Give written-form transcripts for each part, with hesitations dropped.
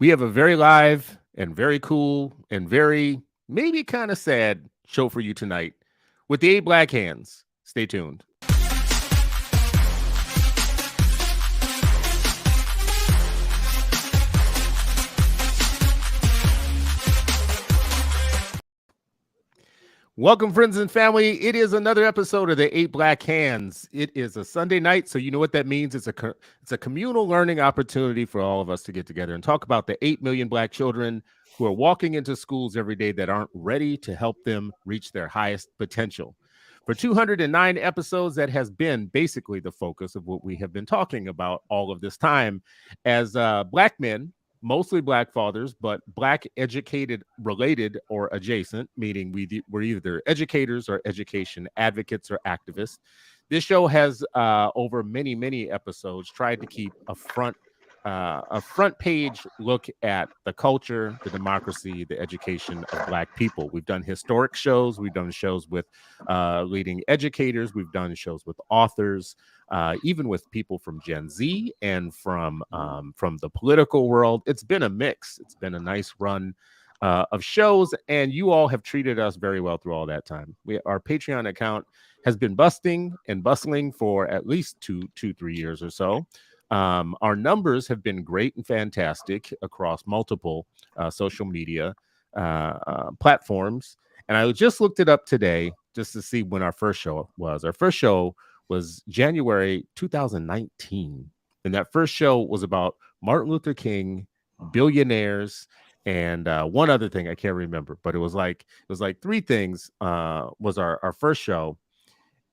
We have a very live and very cool and very maybe kind of sad show for you tonight with the Eight Black Hands. Stay tuned. Welcome, friends and family. It is another episode of the Eight Black Hands. It is a Sunday night, so you know what that means. It's a communal learning opportunity for all of us to get together and talk about the 8 million Black children who are walking into schools every day that aren't ready to help them reach their highest potential. For 209 episodes, that has been basically the focus of what we have been talking about all of this time as Black men, mostly Black fathers, but Black educated related or adjacent, meaning we're either educators or education advocates or activists. This show has, over many, many episodes, tried to keep a front page look at the culture, the democracy, the education of Black people. We've done historic shows. We've done shows with leading educators. We've done shows with authors, even with people from Gen Z and from the political world. It's been a mix. It's been a nice run of shows, and you all have treated us very well through all that time. Our Patreon account has been busting and bustling for at least 3 years or so. Our numbers have been great and fantastic across multiple social media platforms. And I just looked it up today just to see when our first show was. Our first show was January 2019. And that first show was about Martin Luther King, billionaires, and one other thing I can't remember, but it was like three things was our first show.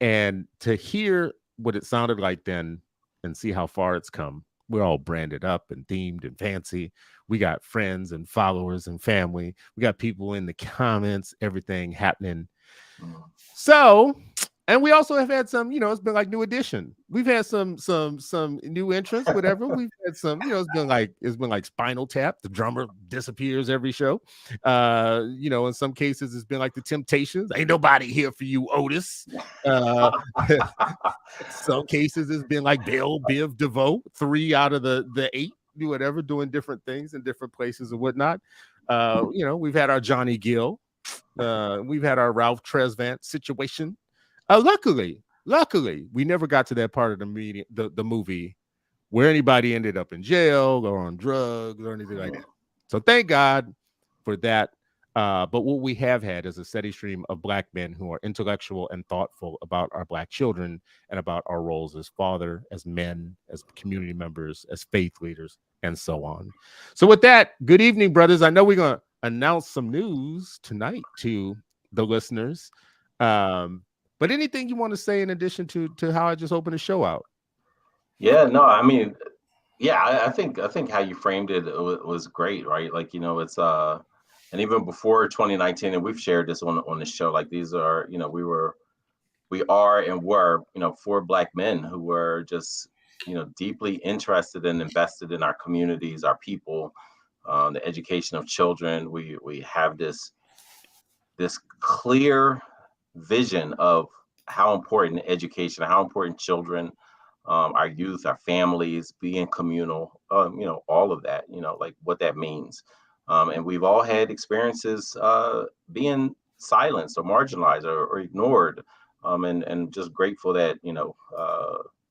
And to hear what it sounded like then and see how far it's come. We're all branded up and themed and fancy. We got friends and followers and family. We got people in the comments, everything happening. So, and we also have had some, it's been like new edition. We've had some new entrants, whatever. We've had some, it's been like Spinal Tap. The drummer disappears every show. In some cases it's been like the Temptations. Ain't nobody here for you, Otis. Some cases it's been like Biv DeVoe, 3 out of the 8, whatever, doing different things in different places and whatnot. We've had our Johnny Gill. We've had our Ralph Tresvant situation. Luckily, we never got to that part of the movie where anybody ended up in jail or on drugs or anything like that. So thank God for that. But what we have had is a steady stream of Black men who are intellectual and thoughtful about our Black children and about our roles as father, as men, as community members, as faith leaders, and so on. So with that, good evening, brothers. I know we're going to announce some news tonight to the listeners. But anything you want to say in addition to how I just opened the show out? Yeah, no, I mean, yeah, I think how you framed it was great, right? Like, it's and even before 2019, and we've shared this on the show, like these are, we are and were, 4 Black men who were just, deeply interested and invested in our communities, our people, the education of children. We have this clear vision of how important education, how important children, our youth, our families, being communal, all of that, like what that means. And we've all had experiences being silenced or marginalized or ignored, and just grateful that,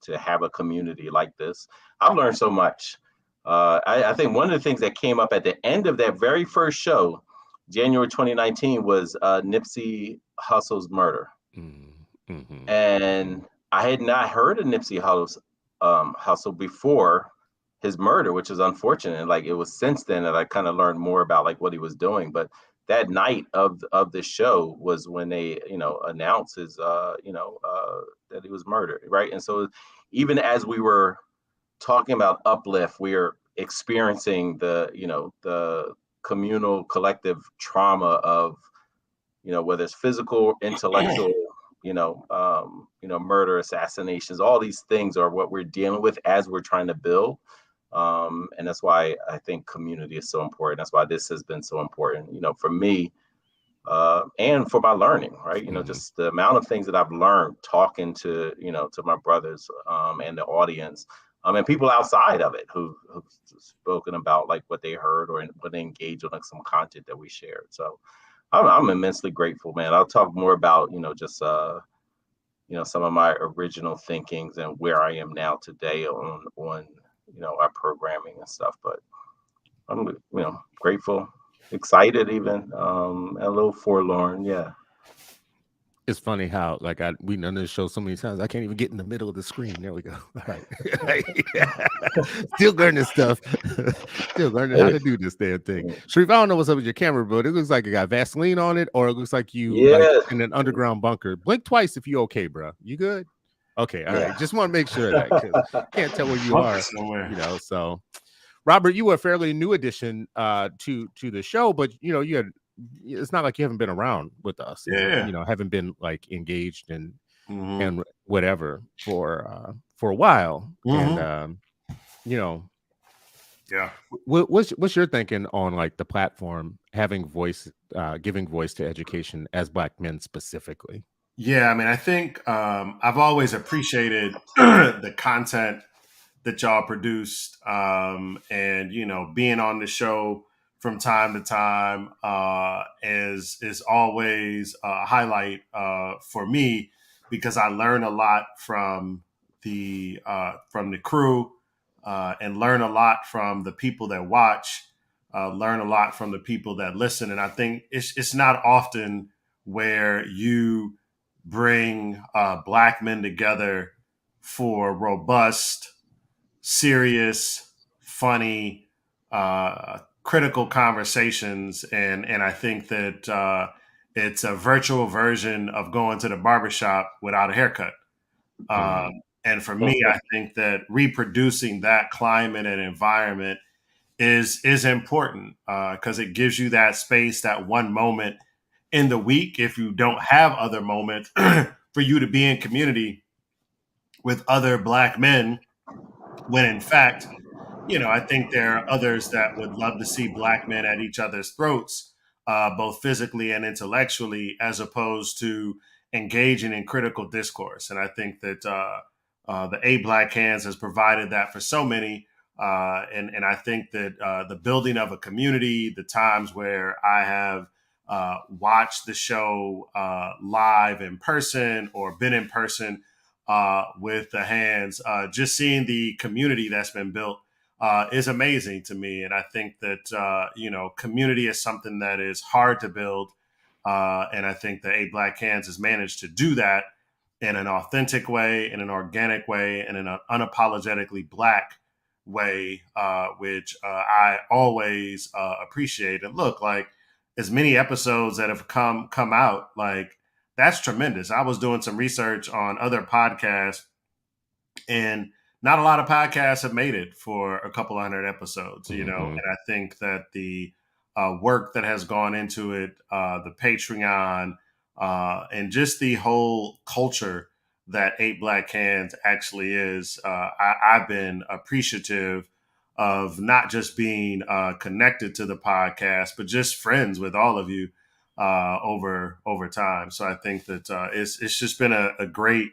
to have a community like this. I've learned so much. I think one of the things that came up at the end of that very first show, January 2019, was Nipsey Hussle's murder. Mm-hmm. And I had not heard of Nipsey Hussle before his murder, which is unfortunate. Like, it was since then that I kind of learned more about like what he was doing. But that night of the show was when they, announced his, that he was murdered, right? And so even as we were talking about uplift, we are experiencing the communal collective trauma of, whether it's physical, intellectual, murder, assassinations, all these things are what we're dealing with as we're trying to build. And that's why I think community is so important. That's why this has been so important, for me, and for my learning, right? Just the amount of things that I've learned talking to, to my brothers, and the audience, and people outside of it who've spoken about like what they heard or what they engaged on, like some content that we shared. So I'm immensely grateful, man. I'll talk more about, just some of my original thinkings and where I am now today on our programming and stuff. But I'm grateful, excited, even and a little forlorn. Yeah. It's funny how like we done this show so many times I can't even get in the middle of the screen. There we go. All right. Still learning stuff. Still learning how to do this damn thing. Sharif, I don't know what's up with your camera, but it looks like it got Vaseline on it, or it looks like you like in an underground bunker. Blink twice if you okay, bro. You good? Okay, all right. Just want to make sure of that, because can't tell where you are. So Robert, you were a fairly new addition to the show, but you had, it's not like you haven't been around with us. Haven't been like engaged and whatever for a while. And what's your thinking on like the platform having voice, giving voice to education as Black men specifically? Yeah, I mean, I think I've always appreciated the content that y'all produced, and being on the show from time to time is always a highlight for me, because I learn a lot from the crew, and learn a lot from the people that watch, learn a lot from the people that listen. And I think it's not often where you bring Black men together for robust, serious, funny, critical conversations. And I think that it's a virtual version of going to the barbershop without a haircut. And for me, I think that reproducing that climate and environment is important, because it gives you that space, that one moment in the week, if you don't have other moments, for you to be in community with other Black men, when in fact, I think there are others that would love to see Black men at each other's throats, both physically and intellectually, as opposed to engaging in critical discourse. And I think that the 8 Black Hands has provided that for so many. And I think that the building of a community, the times where I have watched the show live in person or been in person with the Hands, just seeing the community that's been built is amazing to me. And I think that, community is something that is hard to build. And I think the 8 Black Hands has managed to do that in an authentic way, in an organic way, and in an unapologetically Black way, which I always appreciate. And look, like, as many episodes that have come out, like, that's tremendous. I was doing some research on other podcasts, and not a lot of podcasts have made it for a couple hundred episodes, and I think that the work that has gone into it, the Patreon, and just the whole culture that 8 Black Hands actually is, I've been appreciative of not just being connected to the podcast, but just friends with all of you over time. So I think that it's just been a great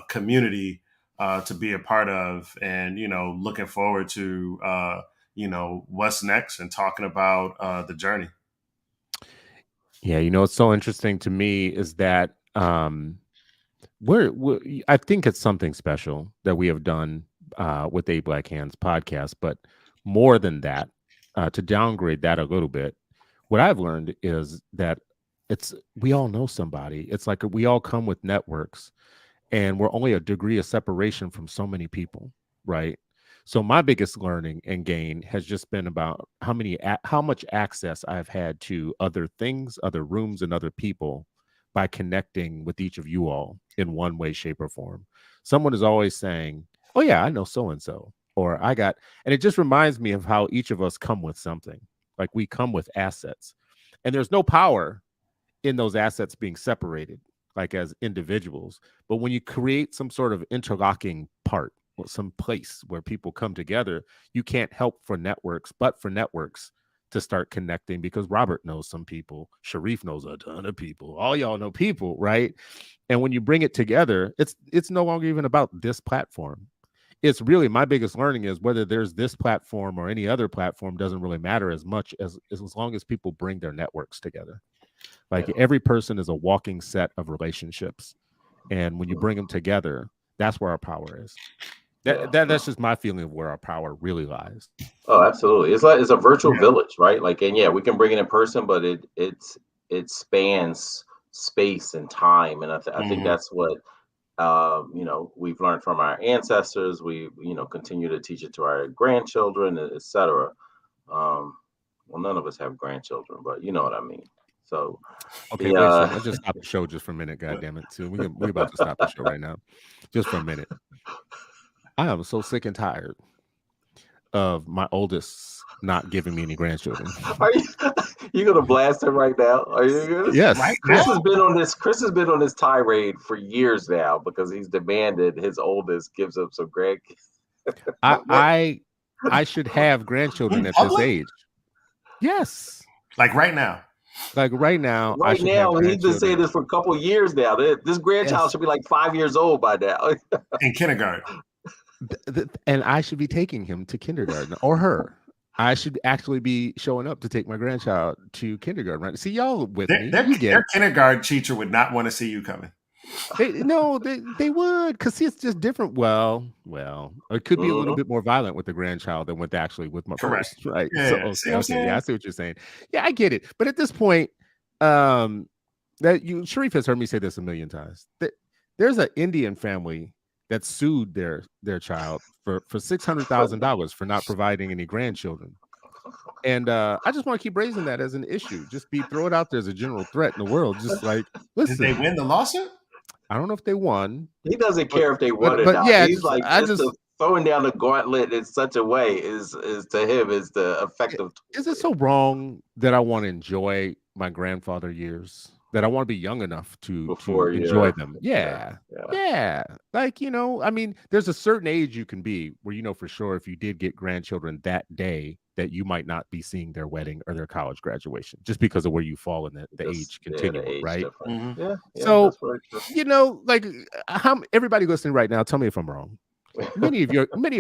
community to be a part of, and looking forward to what's next and talking about the journey. Yeah, what's so interesting to me is that we're I think it's something special that we have done with 8 Black Hands podcast, but more than that, to downgrade that a little bit, what I've learned is that we all know somebody. It's like we all come with networks, and we're only a degree of separation from so many people, right? So my biggest learning and gain has just been about how much access I've had to other things, other rooms, and other people by connecting with each of you all in one way, shape, or form. Someone is always saying, "Oh yeah, I know so-and-so," or and it just reminds me of how each of us come with something. Like, we come with assets, and there's no power in those assets being separated, like as individuals. But when you create some sort of interlocking part, some place where people come together, you can't help for networks to start connecting, because Robert knows some people, Sharif knows a ton of people, all y'all know people, right? And when you bring it together, it's no longer even about this platform. it's really my biggest learning is whether there's this platform or any other platform doesn't really matter as much as long as people bring their networks together. Like Yeah. every person is a walking set of relationships. And when you bring them together, that's where our power is. That's just my feeling of where our power really lies. Oh, absolutely. It's a virtual Yeah. village, right? Like, and yeah, we can bring it in person, but it spans space and time, and I think Mhm. that's what we've learned from our ancestors. We continue to teach it to our grandchildren, etc. Well, none of us have grandchildren, but you know what I mean. So Okay, wait a second. Let's just stop the show just for a minute. God damn it. So we're about to stop the show right now. Just for a minute. I am so sick and tired of my oldest not giving me any grandchildren. are you gonna blast him right now? Are you gonna? Yes. Right Chris now? has been on this. Chris has been on this tirade for years now because he's demanded his oldest gives him some grandkids. I should have grandchildren In at this public? age. Yes. Like right now. Like right now, I Right should have now, he's been saying grandchildren. this for a couple of years now. This grandchild Yes. should be like 5 years old by now. In kindergarten. And I should be taking him to kindergarten or her. I should actually be showing up to take my grandchild to kindergarten. Right? See, y'all with me. You get Their it. kindergarten teacher would not want to see you coming. They would, because see, it's just different. Well, it could be a little bit more violent with the grandchild than with my Correct. first, right? Yeah, So see what I'm saying? yeah, I see what you're saying. Yeah, I get it. But at this point, Sharif has heard me say this a million times. There's an Indian family that sued their child for $600,000 for not providing any grandchildren. And I just want to keep raising that as an issue. Just throw it out there as a general threat in the world. Just like, Did they listen, win the lawsuit? I don't know if they won. He doesn't care if they won or but not. yeah, He's like throwing down the gauntlet in such a way is to him is the effective. Is it so wrong that I want to enjoy my grandfather years? That I want to be young enough to enjoy them? Yeah. Like, I mean, there's a certain age you can be where for sure if you did get grandchildren that day that you might not be seeing their wedding or their college graduation just because of where you fall in the age continuum, right? Mm-hmm. Yeah. So, like how everybody listening right now, tell me if I'm wrong. Many of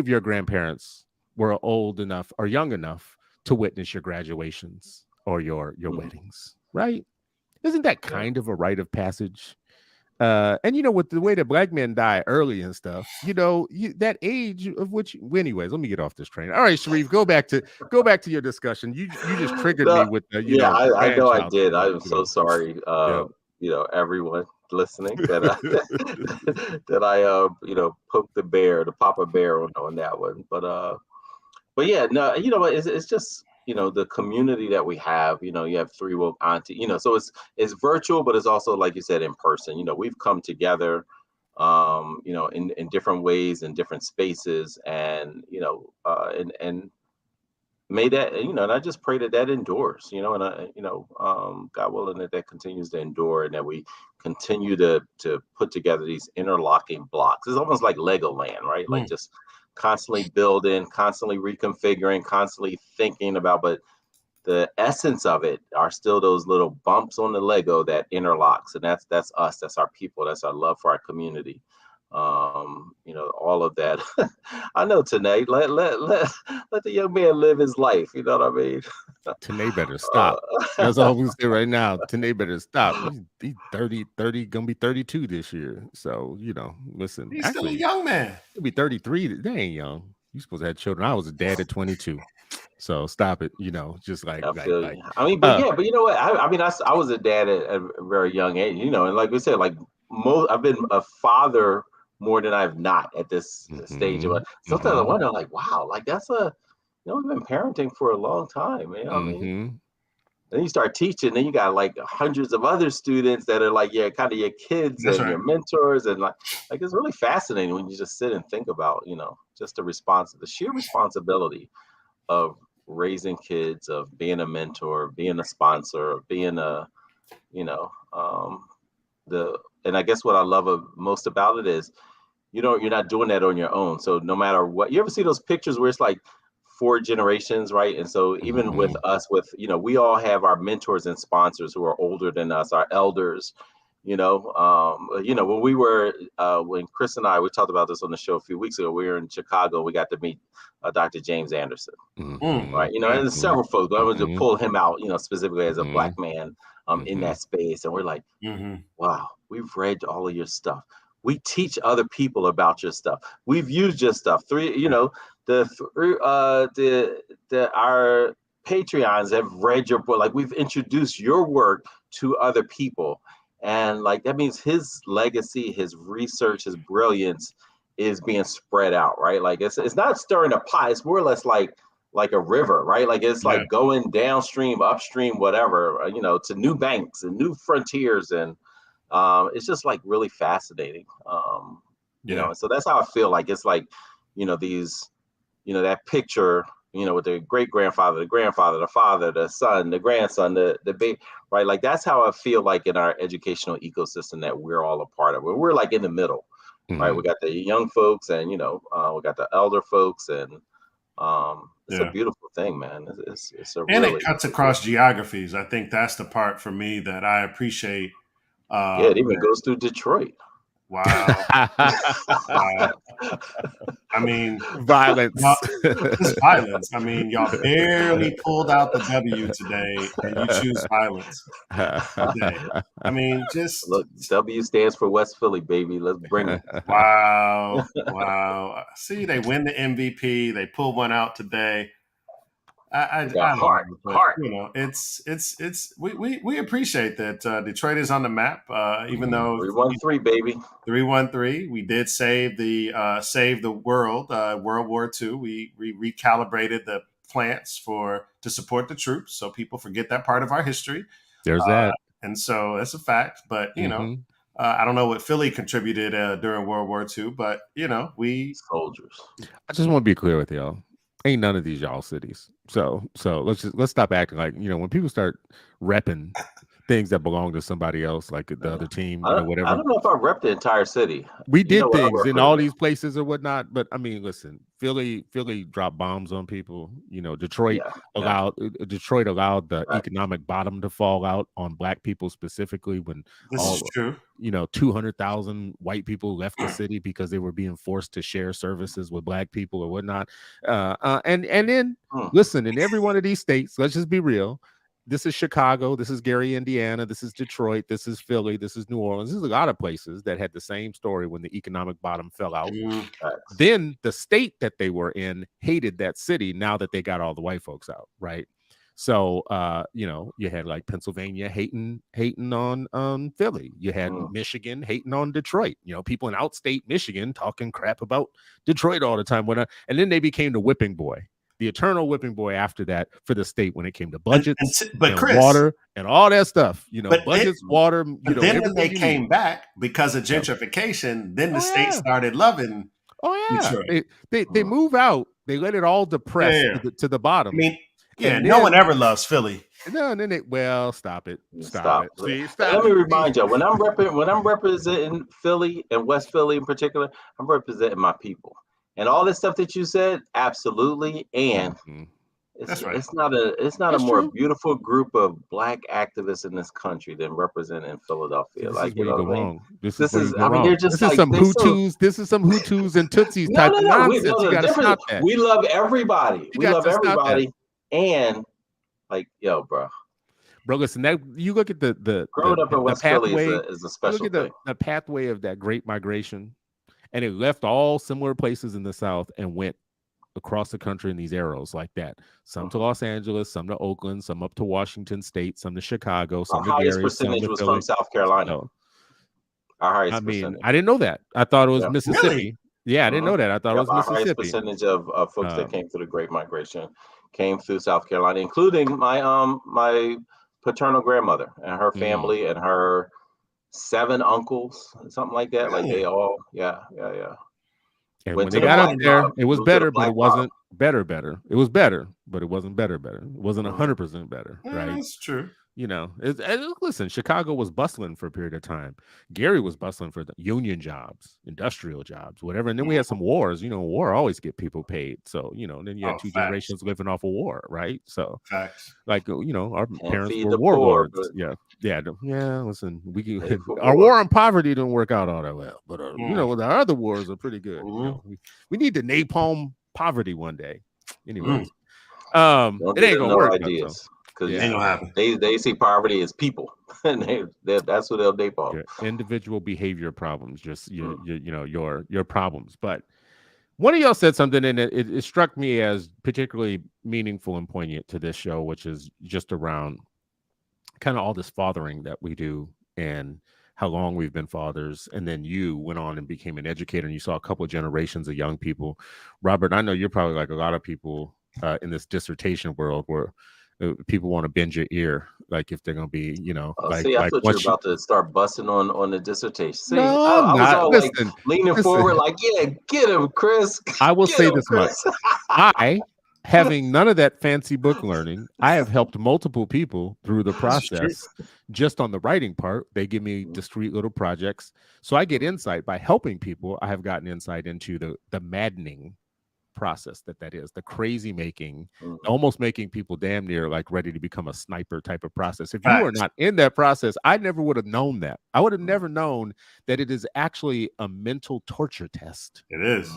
your grandparents were old enough or young enough to witness your graduations or your weddings, right? Isn't that kind of a rite of passage? And with the way that black men die early and stuff, that age of which, anyways, let me get off this train. All right, Sharif, go back to your discussion. You just triggered me with I know I did. I'm so sorry. Yep. Everyone listening that I poked the Papa Bear on that one. But yeah, no, it's just the community that we have. You have Three Woke Auntie. So it's virtual, but it's also, like you said, in person. We've come together, in different ways, in different spaces, and and made that, and I just pray that endures, and God willing that continues to endure, and that we continue to put together these interlocking blocks. It's almost like Legoland, right? Like just constantly building, constantly reconfiguring, constantly thinking about, but the essence of it are still those little bumps on the Lego that interlocks, and that's us, that's our people, that's our love for our community. All of that. I know, Tanae, let the young man live his life. You know what I mean? Tanae better stop. That's all we say right now. Tanae better stop. He's 30, gonna be 32 this year. So, listen. He's still a young man. He'll be 33. They ain't young. You supposed to have children. I was a dad at 22. So stop it. Just like, but you know what? I was a dad at a very young age, and like we said, like I've been a father more than I've not at this stage of it. Sometimes I wonder, like, wow, like that's we've been parenting for a long time, man. I mean, then you start teaching, then you got like hundreds of other students that are like, kind of your kids and your mentors, and like it's really fascinating when you just sit and think about, just the sheer responsibility of raising kids, of being a mentor, being a sponsor, of being and I guess what I love most about it is, you're not doing that on your own. So no matter what, you ever see those pictures where it's like 4 generations, right? And so even with us, we all have our mentors and sponsors who are older than us, our elders, When we were when Chris and we talked about this on the show a few weeks ago. We were in Chicago. We got to meet Dr. James Anderson, right? And there's several folks, but I wanted to pull him out, specifically as a black man in that space. And we're like, wow, we've read all of your stuff. We teach other people about your stuff. We've used your stuff. Our Patreons have read your book. Like, we've introduced your work to other people. And like, that means his legacy, his research, his brilliance is being spread out, right? Like, it's not stirring a pot. It's more or less like a river, right? Like, it's like going downstream, upstream, whatever, to new banks and new frontiers. And it's just like really fascinating. And so that's how I feel. Like, it's like, that picture, with the great grandfather, the grandfather, the father, the son, the grandson, the baby, right? Like, that's how I feel like in our educational ecosystem that we're all a part of. We're like in the middle, right? We got the young folks, and we got the elder folks, and it's a beautiful thing, man. It cuts across geographies. I think that's the part for me that I appreciate. It even goes through Detroit. Wow. I mean, violence. Just violence. I mean, y'all barely pulled out the W today, and you choose violence today. I mean, just look. W stands for West Philly, baby. Let's bring it. Wow. See, they win the MVP. They pull one out today. I heart. We appreciate that Detroit is on the map, even though 3-1-3, baby. 3-1-3. We did save the world. World War II. We recalibrated the plants to support the troops, so people forget that part of our history. There's that, and so that's a fact. But I don't know what Philly contributed during World War II, but we soldiers. I just want to be clear with y'all. Ain't none of these y'all cities. So let's stop acting like, when people start repping things that belong to somebody else, like the other team, whatever. I don't know if I rep the entire city. We did things in all these places or whatnot, but I mean, listen, Philly dropped bombs on people. Detroit allowed the economic bottom to fall out on black people specifically when this is true. 200,000 white people left the city because they were being forced to share services with black people or whatnot. And then listen, in every one of these states, let's just be real. This is Chicago. This is Gary, Indiana. This is Detroit. This is Philly. This is New Orleans. There's a lot of places that had the same story when the economic bottom fell out. Then the state that they were in hated that city now that they got all the white folks out, right? So, you had like Pennsylvania hating on Philly. You had Michigan hating on Detroit. People in outstate Michigan talking crap about Detroit all the time. And then they became the whipping boy. The eternal whipping boy after that for the state when it came to budgets, and Chris, water, and all that stuff. Budgets, water. Then when they came back because of gentrification, then the state started loving. Detroit. They move out. They let it all depress to the bottom. I mean, no one ever loves Philly. No, and then stop it. Stop it. See, let me remind you, when I'm representing Philly and West Philly in particular, I'm representing my people. And all this stuff that you said, absolutely. And it's not a more beautiful group of black activists in this country than representing Philadelphia. This is some Hutus. This is some Hutus and Tutsis type of nonsense. You gotta stop that. We love everybody. And bro, listen. You look at the growing up in West Philly is a special thing. Look at the pathway of that Great Migration. And it left all similar places in the South and went across the country in these arrows like that. Some to Los Angeles, some to Oakland, some up to Washington State, some to Chicago. Some Our highest percentage was from South Carolina. Our highest percentage. I didn't know that. I thought it was Mississippi. Really? Yeah, I didn't know that. I thought it was Mississippi. Our highest percentage of folks that came through the Great Migration came through South Carolina, including my paternal grandmother and her family and her 7 uncles, something like that. Like they all, yeah. And when they got up there, it was better, but it wasn't better. It was better, but it wasn't better. It wasn't 100% better, right? That's true. You know, listen, Chicago was bustling for a period of time. Gary was bustling for the union jobs, industrial jobs, whatever. And then we had some wars. You know, war always get people paid. So, you know, then you had Oh, two facts. generations living off of war, right? So, Facts. like, you know, our Can't parents feed were the poor, warlords. but Yeah, yeah. Listen, pay for our war. war on poverty didn't work out all that well, but you know, Mm. our other wars are pretty good. You Mhm. know, we need to napalm poverty one day. Anyways, Don't it give ain't them gonna no work, but so ideas because yeah. Ain't gonna happen. they see poverty as people, and that's what they'll napalm. Your individual behavior problems, just Mm. you know your problems. But one of y'all said something, and it struck me as particularly meaningful and poignant to this show, which is just around kind of all this fathering that we do and how long we've been fathers. And then you went on and became an educator, and you saw a couple of generations of young people. Robert, I know you're probably like a lot of people in this dissertation world where people want to bend your ear, like if they're gonna be, you know, See, I like thought you were once you. about to start busting on the dissertation. See, No, I'm I was not. all like Listen, leaning forward, like, yeah, get him, Chris. I will Get say him, this much. Chris. I, having none of that fancy book learning, I have helped multiple people through the This is true. process. Just on the writing part, they give me discrete little projects. So I get insight by helping people. I have gotten insight into the maddening process that is, the crazy making, almost making people damn near like ready to become a sniper type of process. If you were Facts. not in that process, I never would have known that. I would have never known that it is actually a mental torture test It is.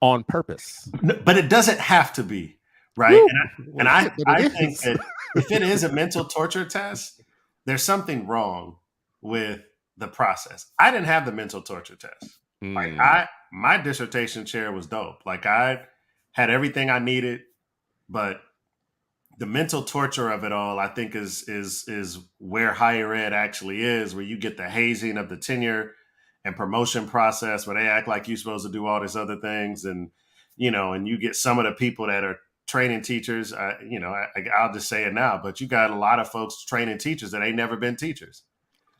on purpose. But it doesn't have to be, right? Woo! And Well, I shit, but it think is. that if it is a mental torture test, there's something wrong with the process. I didn't have the mental torture test. Like my dissertation chair was dope. Like I had everything I needed, but the mental torture of it all, I think, is where higher ed actually is, where you get the hazing of the tenure and promotion process, where they act like you're supposed to do all these other things, and you know, and you get some of the people that are training teachers. You know, I'll just say it now, but you got a lot of folks training teachers that ain't never been teachers.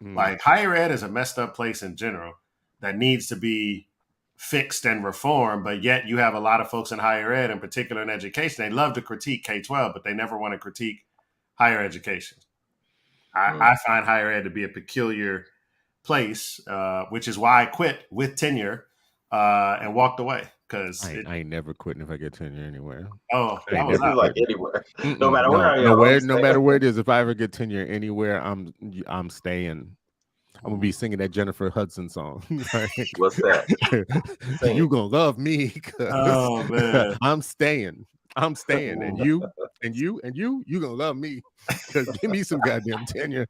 Like higher ed is a messed up place in general that needs to be fixed and reformed, but yet you have a lot of folks in higher ed, in particular in education, they love to critique K-12, but they never want to critique higher education. I find higher ed to be a peculiar place, which is why I quit with tenure and walked away. Because I ain't never quitting if I get tenure anywhere. I ain't was never out. Like anywhere, no matter where I am, no matter where it is. If I ever get tenure anywhere, I'm staying. I'm gonna be singing that Jennifer Hudson song. Like, what's that? You gonna love me because Oh man, I'm staying. I'm staying, and you gonna love me because give me some goddamn tenure.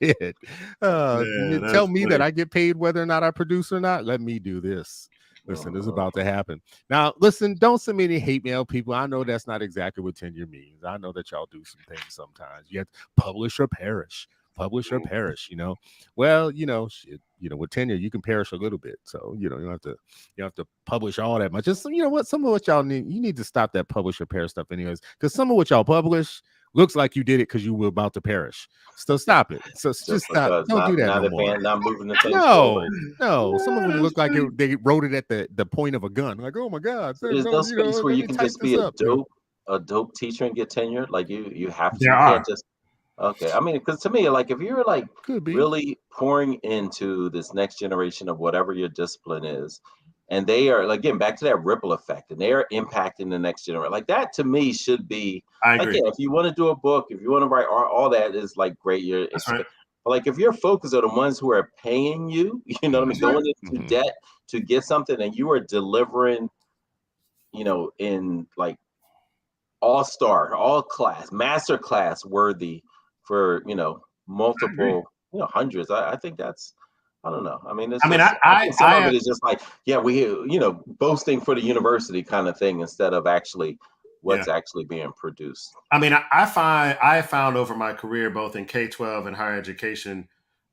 Shit. Man, Tell me funny. that I get paid whether or not I produce or not. Let me do this. Listen, this is about to happen. Now, listen, don't send me any hate mail, people. I know that's not exactly what tenure means. I know that y'all do some things sometimes. You have to publish or perish. Publish or perish, you know. Well, you know, shit, you know, with tenure, you can perish a little bit. So, you know, you don't have to publish all that much. Just, you know what, some of what y'all need to stop that publish or perish stuff anyways. Because some of what y'all publish looks like you did it because you were about to perish. So stop it. So just stop. Don't do that no more. Not moving the things forward. No. Some of them look like they wrote it at the point of a gun. Like, oh my God. There's no space where you can just be a dope teacher and get tenure. Like you have to. You can't just. Okay, I mean, because to me, like if you're like really pouring into this next generation of whatever your discipline is, and they are again back to that ripple effect, and they are impacting the next generation, like that to me should be. I agree. Like, yeah, if you want to do a book, if you want to write all that is like great. Right. But like if your focus are the ones who are paying you, you know what I mean, going into debt to get something, and you are delivering, you know, in like all-star, all class, master class worthy. For multiple hundreds, I think that's I don't know. I mean, I think some of it is just like we boasting for the university kind of thing instead of actually what's actually being produced. I mean, I found over my career both in K-12 and higher education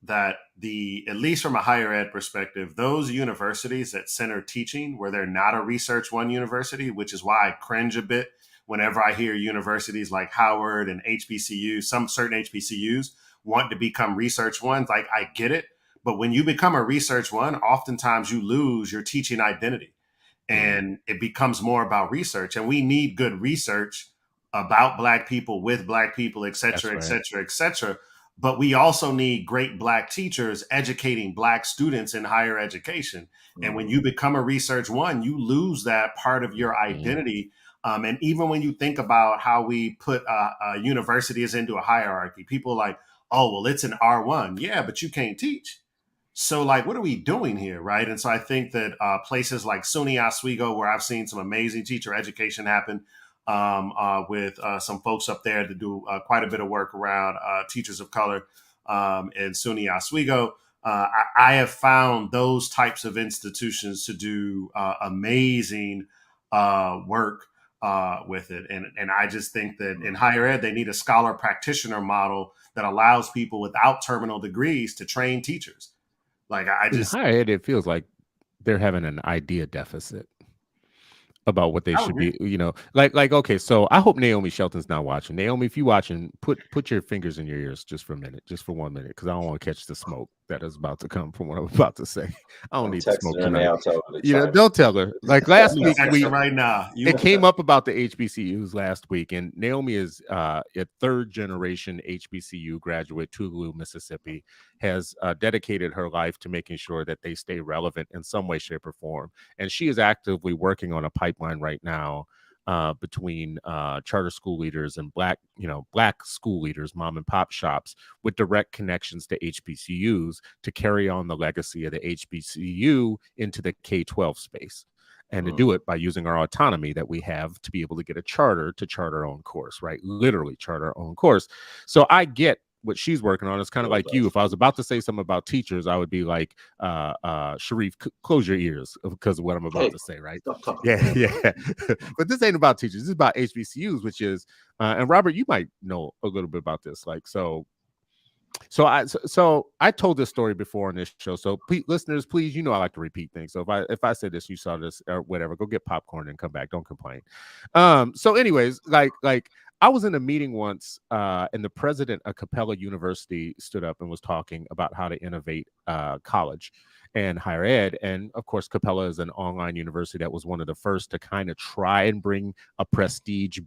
that at least from a higher ed perspective, those universities that center teaching where they're not a Research One university, which is why I cringe a bit whenever I hear universities like Howard and HBCUs, some certain HBCUs want to become Research Ones. Like, I get it. But when you become a Research One, oftentimes you lose your teaching identity and it becomes more about research. And we need good research about Black people with Black people, et cetera, et cetera, et cetera. but we also need great Black teachers educating Black students in higher education. And when you become a Research One, you lose that part of your identity. And even when you think about how we put universities into a hierarchy, people are like, oh, well, it's an R1. Yeah, but you can't teach. So, like, what are we doing here, right? And so I think that places like SUNY Oswego, where I've seen some amazing teacher education happen with some folks up there that do quite a bit of work around teachers of color in SUNY Oswego. I have found those types of institutions to do amazing work with it. And I just think that in higher ed, they need a scholar practitioner model that allows people without terminal degrees to train teachers. Like, I just, in higher ed, it feels like they're having an idea deficit about what they should be, like, okay, so I hope Naomi Shelton's not watching. Naomi, if you're watching, put your fingers in your ears just for a minute, just for 1 minute, because I don't want to catch the smoke that is about to come from what I'm about to say. I don't need the smoke tonight. Don't tell her. Like last week, right now, it came up about the HBCUs last week, and Naomi is a third generation HBCU graduate, Tougaloo, Mississippi, has dedicated her life to making sure that they stay relevant in some way, shape, or form. And she is actively working on a pipeline right now between charter school leaders and black school leaders, mom and pop shops, with direct connections to HBCUs to carry on the legacy of the HBCU into the K-12 space. And to do it by using our autonomy that we have to be able to get a charter to chart our own course, right? Literally chart our own course. So I get what she's working on. It's kind of like you. If I was about to say something about teachers, I would be like, Sharif, close your ears because of what I'm about to say, right? Yeah. But this ain't about teachers. This is about HBCUs, which is, and Robert, you might know a little bit about this. Like, so I told this story before on this show. So listeners, please, I like to repeat things. So if I said this, you saw this or whatever, go get popcorn and come back. Don't complain. So anyways, like I was in a meeting once, and the president of Capella University stood up and was talking about how to innovate college and higher ed. And of course, Capella is an online university that was one of the first to kind of try and bring a prestige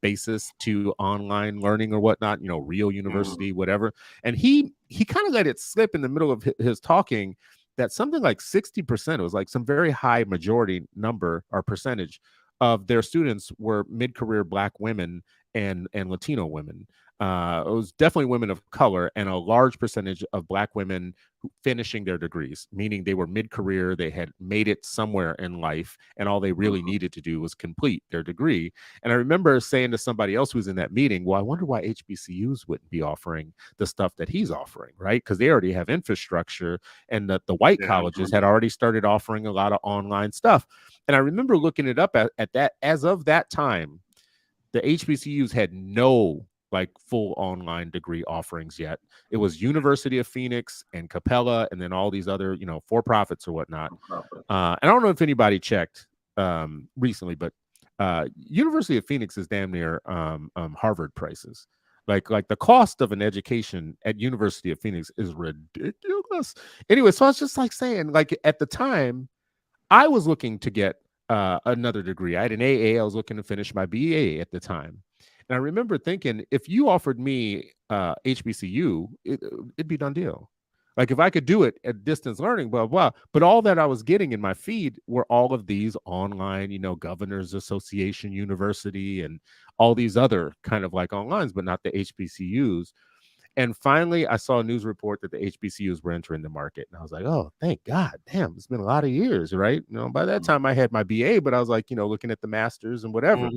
basis to online learning or whatnot, real university, whatever. And he kind of let it slip in the middle of his talking that something like 60%, it was like some very high majority number or percentage of their students were mid-career Black women and Latino women. It was definitely women of color, and a large percentage of Black women finishing their degrees, meaning they were mid-career, they had made it somewhere in life, and all they really needed to do was complete their degree. And I remember saying to somebody else who was in that meeting, well, I wonder why HBCUs wouldn't be offering the stuff that he's offering, right? Because they already have infrastructure, and the white colleges had already started offering a lot of online stuff. And I remember looking it up at that, as of that time, the HBCUs had no full online degree offerings yet. It was University of Phoenix and Capella, and then all these other, for-profits or whatnot. And I don't know if anybody checked recently, but University of Phoenix is damn near Harvard prices. Like the cost of an education at University of Phoenix is ridiculous. Anyway, so I was just saying, at the time, I was looking to get another degree. I had an AA. I was looking to finish my BA at the time. And I remember thinking, if you offered me HBCU, it'd be done deal. Like if I could do it at distance learning, blah, blah. But all that I was getting in my feed were all of these online, Governors Association University and all these other kind of onlines, but not the HBCUs. And finally, I saw a news report that the HBCUs were entering the market. And I was like, oh, thank God. Damn, it's been a lot of years, right? By that time I had my BA, but I was looking at the masters and whatever.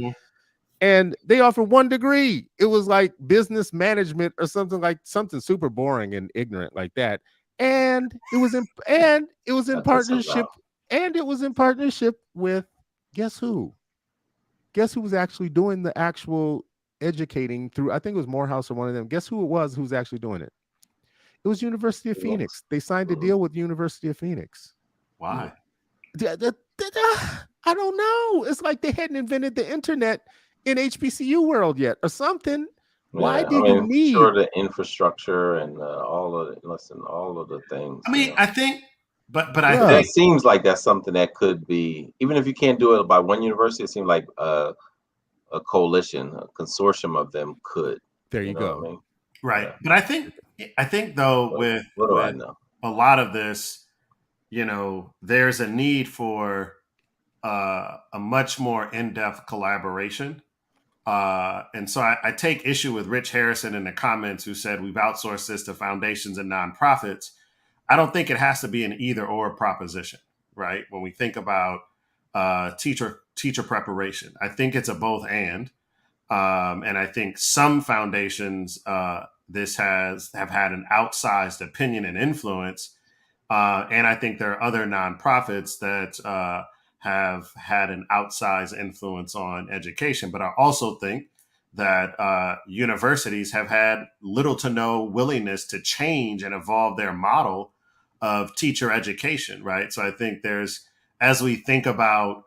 And they offered one degree. It was like business management or something super boring and ignorant like that. And it was in partnership. And it was in partnership with guess who? Guess who was actually doing the actual educating through? I think it was Morehouse or one of them. Guess who it was who's actually doing it? It was University of Phoenix. They signed a deal with University of Phoenix. Why? I don't know. It's like they hadn't invented the internet in HBCU world yet or something. Why do you need the infrastructure and all of the things? I mean, I think, but I think think it seems like that's something that could be, even if you can't do it by one university, it seems like a coalition, a consortium of them could. There you go. Right. Yeah. But I think though What do I with know? a lot of this, there's a need for a much more in-depth collaboration. And so I take issue with Rich Harrison in the comments who said we've outsourced this to foundations and nonprofits. I don't think it has to be an either or proposition, right? When we think about teacher preparation, I think it's a both and I think some foundations have had an outsized opinion and influence, and I think there are other nonprofits that have had an outsized influence on education. But I also think that universities have had little to no willingness to change and evolve their model of teacher education, right? So I think as we think about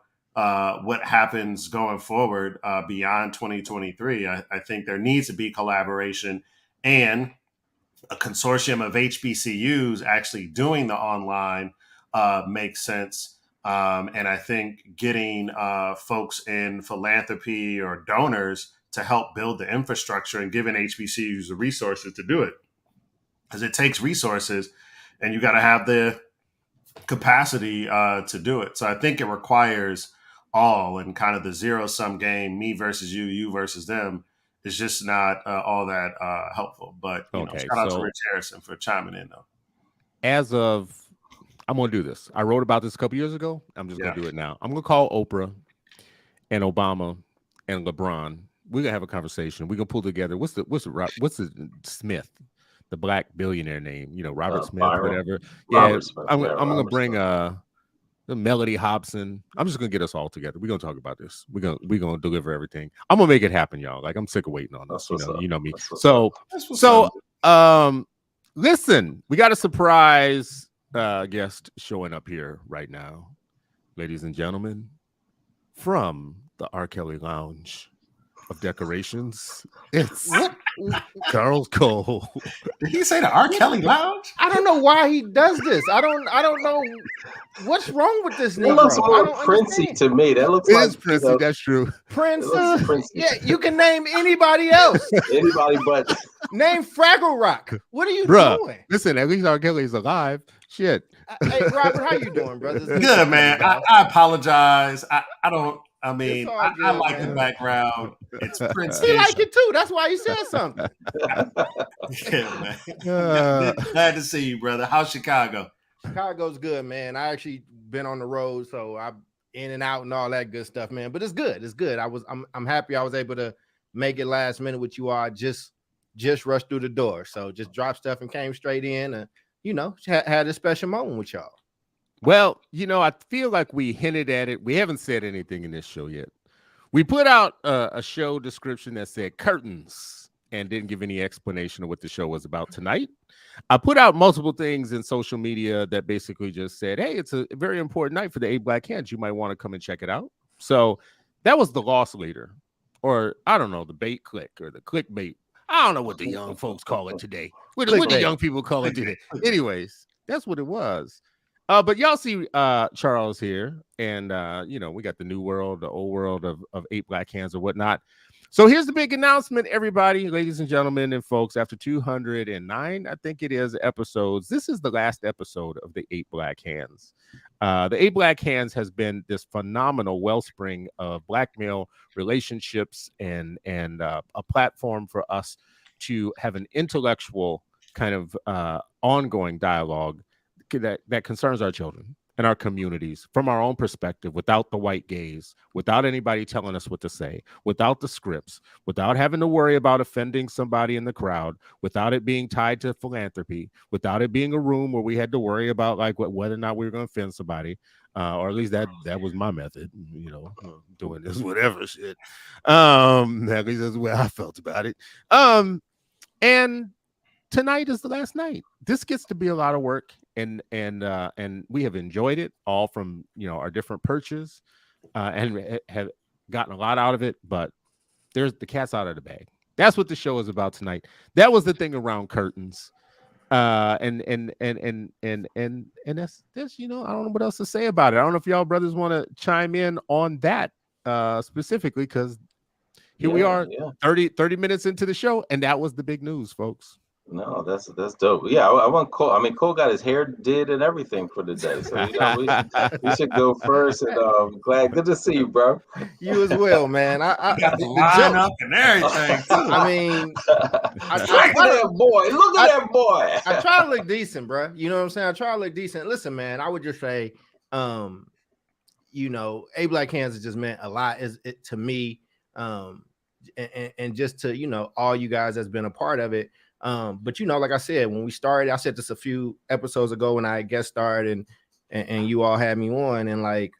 what happens going forward beyond 2023, I think there needs to be collaboration and a consortium of HBCUs actually doing the online makes sense. And I think getting folks in philanthropy or donors to help build the infrastructure and giving HBCUs the resources to do it, because it takes resources and you got to have the capacity to do it. So I think it requires all, and kind of the zero sum game, me versus you versus them, is just not all that helpful. But Okay, shout out to so Rich Harrison for chiming in though. I'm going to do this. I wrote about this a couple years ago. I'm just going to do it now. I'm going to call Oprah and Obama and LeBron. We're going to have a conversation. We're going to pull together. What's the Smith, the black billionaire name? Robert Smith, Byron. whatever. Robert Smith, I'm yeah, going to Robert bring Smith. the Melody Hobson. I'm just going to get us all together. We're going to talk about this. We're going to deliver everything. I'm going to make it happen, y'all. Like, I'm sick of waiting on this. That's what's up. You know me. That's what's So up. listen, we got a surprise guest showing up here right now, ladies and gentlemen, from the R. Kelly Lounge of Decorations. It's Charles Cole. Did he say the R. Kelly Lounge? I don't know why he does this. I don't know what's wrong with this It nigga. looks I more don't Princey understand. to me. That looks It like is Princey, that's true. Prince. it looks Princey. Yeah, you can name anybody else. Anybody but Name Fraggle Rock. What are you Bruh. doing? Listen, at least R. Kelly's alive. Shit. Hey, Robert, how you doing, brother? Good, man. I apologize. I don't. I mean, It's all I good, like man. the background. It's Prince. He like it too. That's why he said something. Yeah, man. Glad to see you, brother. How's Chicago? Chicago's good, man. I actually been on the road, so I'm in and out and all that good stuff, man. But it's good. It's good. I'm happy I was able to make it last minute with you all. I just rushed through the door, so just dropped stuff and came straight in, and had a special moment with y'all. Well, I feel like we hinted at it. We haven't said anything in this show yet. We put out a show description that said curtains and didn't give any explanation of what the show was about tonight. I put out multiple things in social media that basically just said, hey, it's a very important night for the 8 Black Hands. You might want to come and check it out. So that was the loss leader, or I don't know, the bait click or the clickbait. I don't know what the young folks call it today. What the young people call it today. Anyways, that's what it was. But y'all see Charles here, and we got the new world, the old world of 8 Black Hands or whatnot. So here's the big announcement, everybody, ladies and gentlemen and folks. After 209, I think it is, episodes, this is the last episode of the 8 Black Hands. The 8 Black Hands has been this phenomenal wellspring of Black male relationships and a platform for us to have an intellectual kind of ongoing dialogue that concerns our children and our communities from our own perspective, without the white gaze, without anybody telling us what to say, without the scripts, without having to worry about offending somebody in the crowd, without it being tied to philanthropy, without it being a room where we had to worry about whether or not we were going to offend somebody, or at least that was my method, doing this whatever shit. At least that's the way I felt about it. And tonight is the last night. This gets to be a lot of work, and we have enjoyed it all from our different perches, and have gotten a lot out of it. But there's the cat's out of the bag. That's what the show is about tonight. That was the thing around curtains, and that's I don't know what else to say about it. I don't know if y'all brothers want to chime in on that specifically, because Here we are, Yeah. 30 minutes into the show, and that was the big news, folks. No, that's dope. Yeah, I want Cole. I mean, Cole got his hair did and everything for the day. So we should go first. And glad, good to see you, bro. You as well, man. You got the line up and everything too. I mean, Look at that boy. Look at that boy. I try to look decent, bro. You know what I'm saying? I try to look decent. Listen, man, I would just say, you know, A Black Hands has just meant a lot to me. And just to, you know, all you guys that's been a part of it. But you know, like I said, when we started, I said this a few episodes ago when I guest starred and you all had me on, and like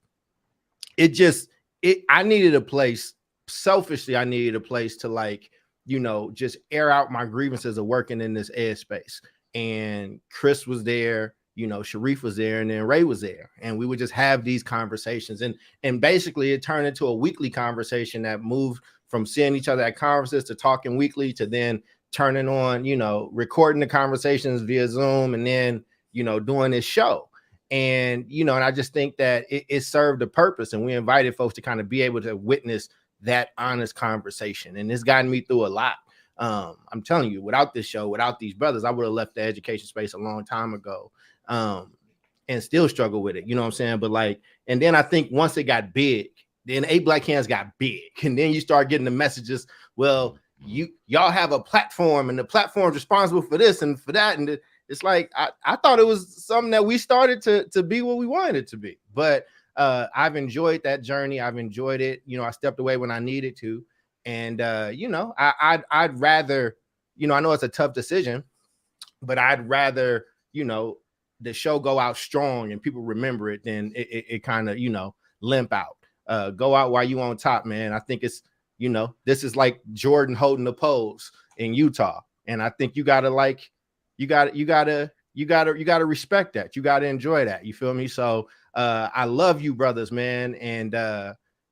I needed a place. Selfishly, I needed a place to, like, you know, just air out my grievances of working in this ed space. And Chris was there, you know, Sharif was there, and then Ray was there, and we would just have these conversations, and basically it turned into a weekly conversation that moved from seeing each other at conferences to talking weekly to then turning on, you know, recording the conversations via Zoom, and then, you know, doing this show. And, you know, and I just think that it served a purpose, and we invited folks to kind of be able to witness that honest conversation. And it's gotten me through a lot. I'm telling you, without this show, without these brothers, I would have left the education space a long time ago, and still struggle with it. You know what I'm saying? But like, and then I think once it got big, then A Black Hands got big, and then you start getting the messages. Well, y'all have a platform, and the platform's responsible for this and for that, and it's like I thought it was something that we started to be what we wanted it to be. But I've enjoyed that journey. I've enjoyed it. You know, I stepped away when I needed to, and you know, I'd rather, you know, I know it's a tough decision, but I'd rather, you know, the show go out strong and people remember it than it kind of, you know, limp out. Go out while you on top, man. I think it's, you know, this is like Jordan holding the pose in Utah, and I think you gotta respect that. You gotta enjoy that. You feel me? So I love you, brothers, man. And